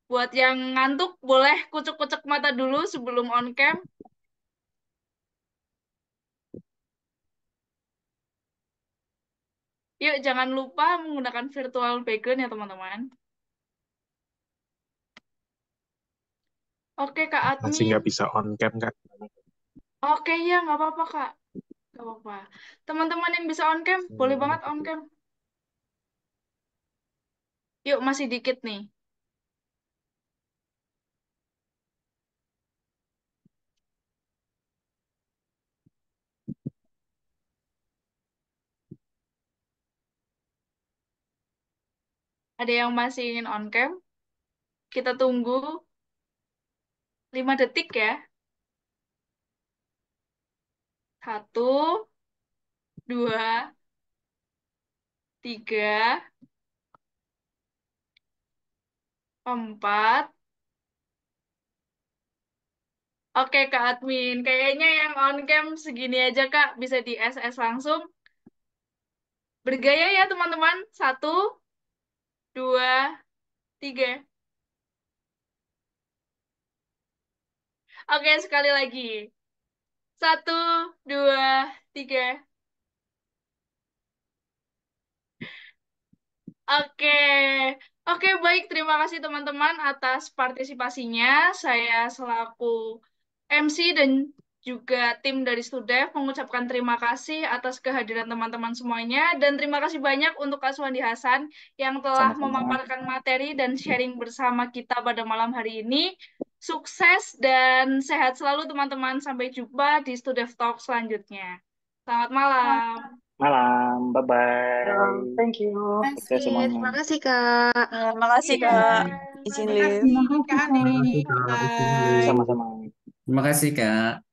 Buat yang ngantuk, boleh kucek-kucek mata dulu sebelum on cam. Yuk, jangan lupa menggunakan virtual background ya, teman-teman. Oke, Kak Masih Admin. nggak bisa on cam, Kak. Oke, ya, nggak apa-apa, Kak. Nggak apa-apa. Teman-teman yang bisa on cam, boleh banget on cam. Yuk, masih dikit nih. Ada yang masih ingin on cam? Kita tunggu 5 detik ya. 1, 2, 3, 4. Oke, Kak Admin. Kayaknya yang on cam segini aja, Kak. Bisa di SS langsung. Bergaya ya, teman-teman. 1, 2, 3. Oke, sekali lagi. 1, 2, 3. Oke, oke baik. Terima kasih teman-teman atas partisipasinya. Saya selaku MC dan juga tim dari Studef mengucapkan terima kasih atas kehadiran teman-teman semuanya, dan terima kasih banyak untuk Kak Suwandi Hasan yang telah Sama-sama. memaparkan materi dan sharing bersama kita pada malam hari ini. Sukses dan sehat selalu teman-teman. Sampai jumpa di Studef Talk selanjutnya. Selamat malam. Malam, bye-bye. Thank you. Sukses semuanya. Terima kasih, Kak. Terima kasih, Iya. Kak. Izin Terima live. kasih, Kak Andi. Terima kasih, Kak. Bye. Sama-sama. Terima kasih, Kak.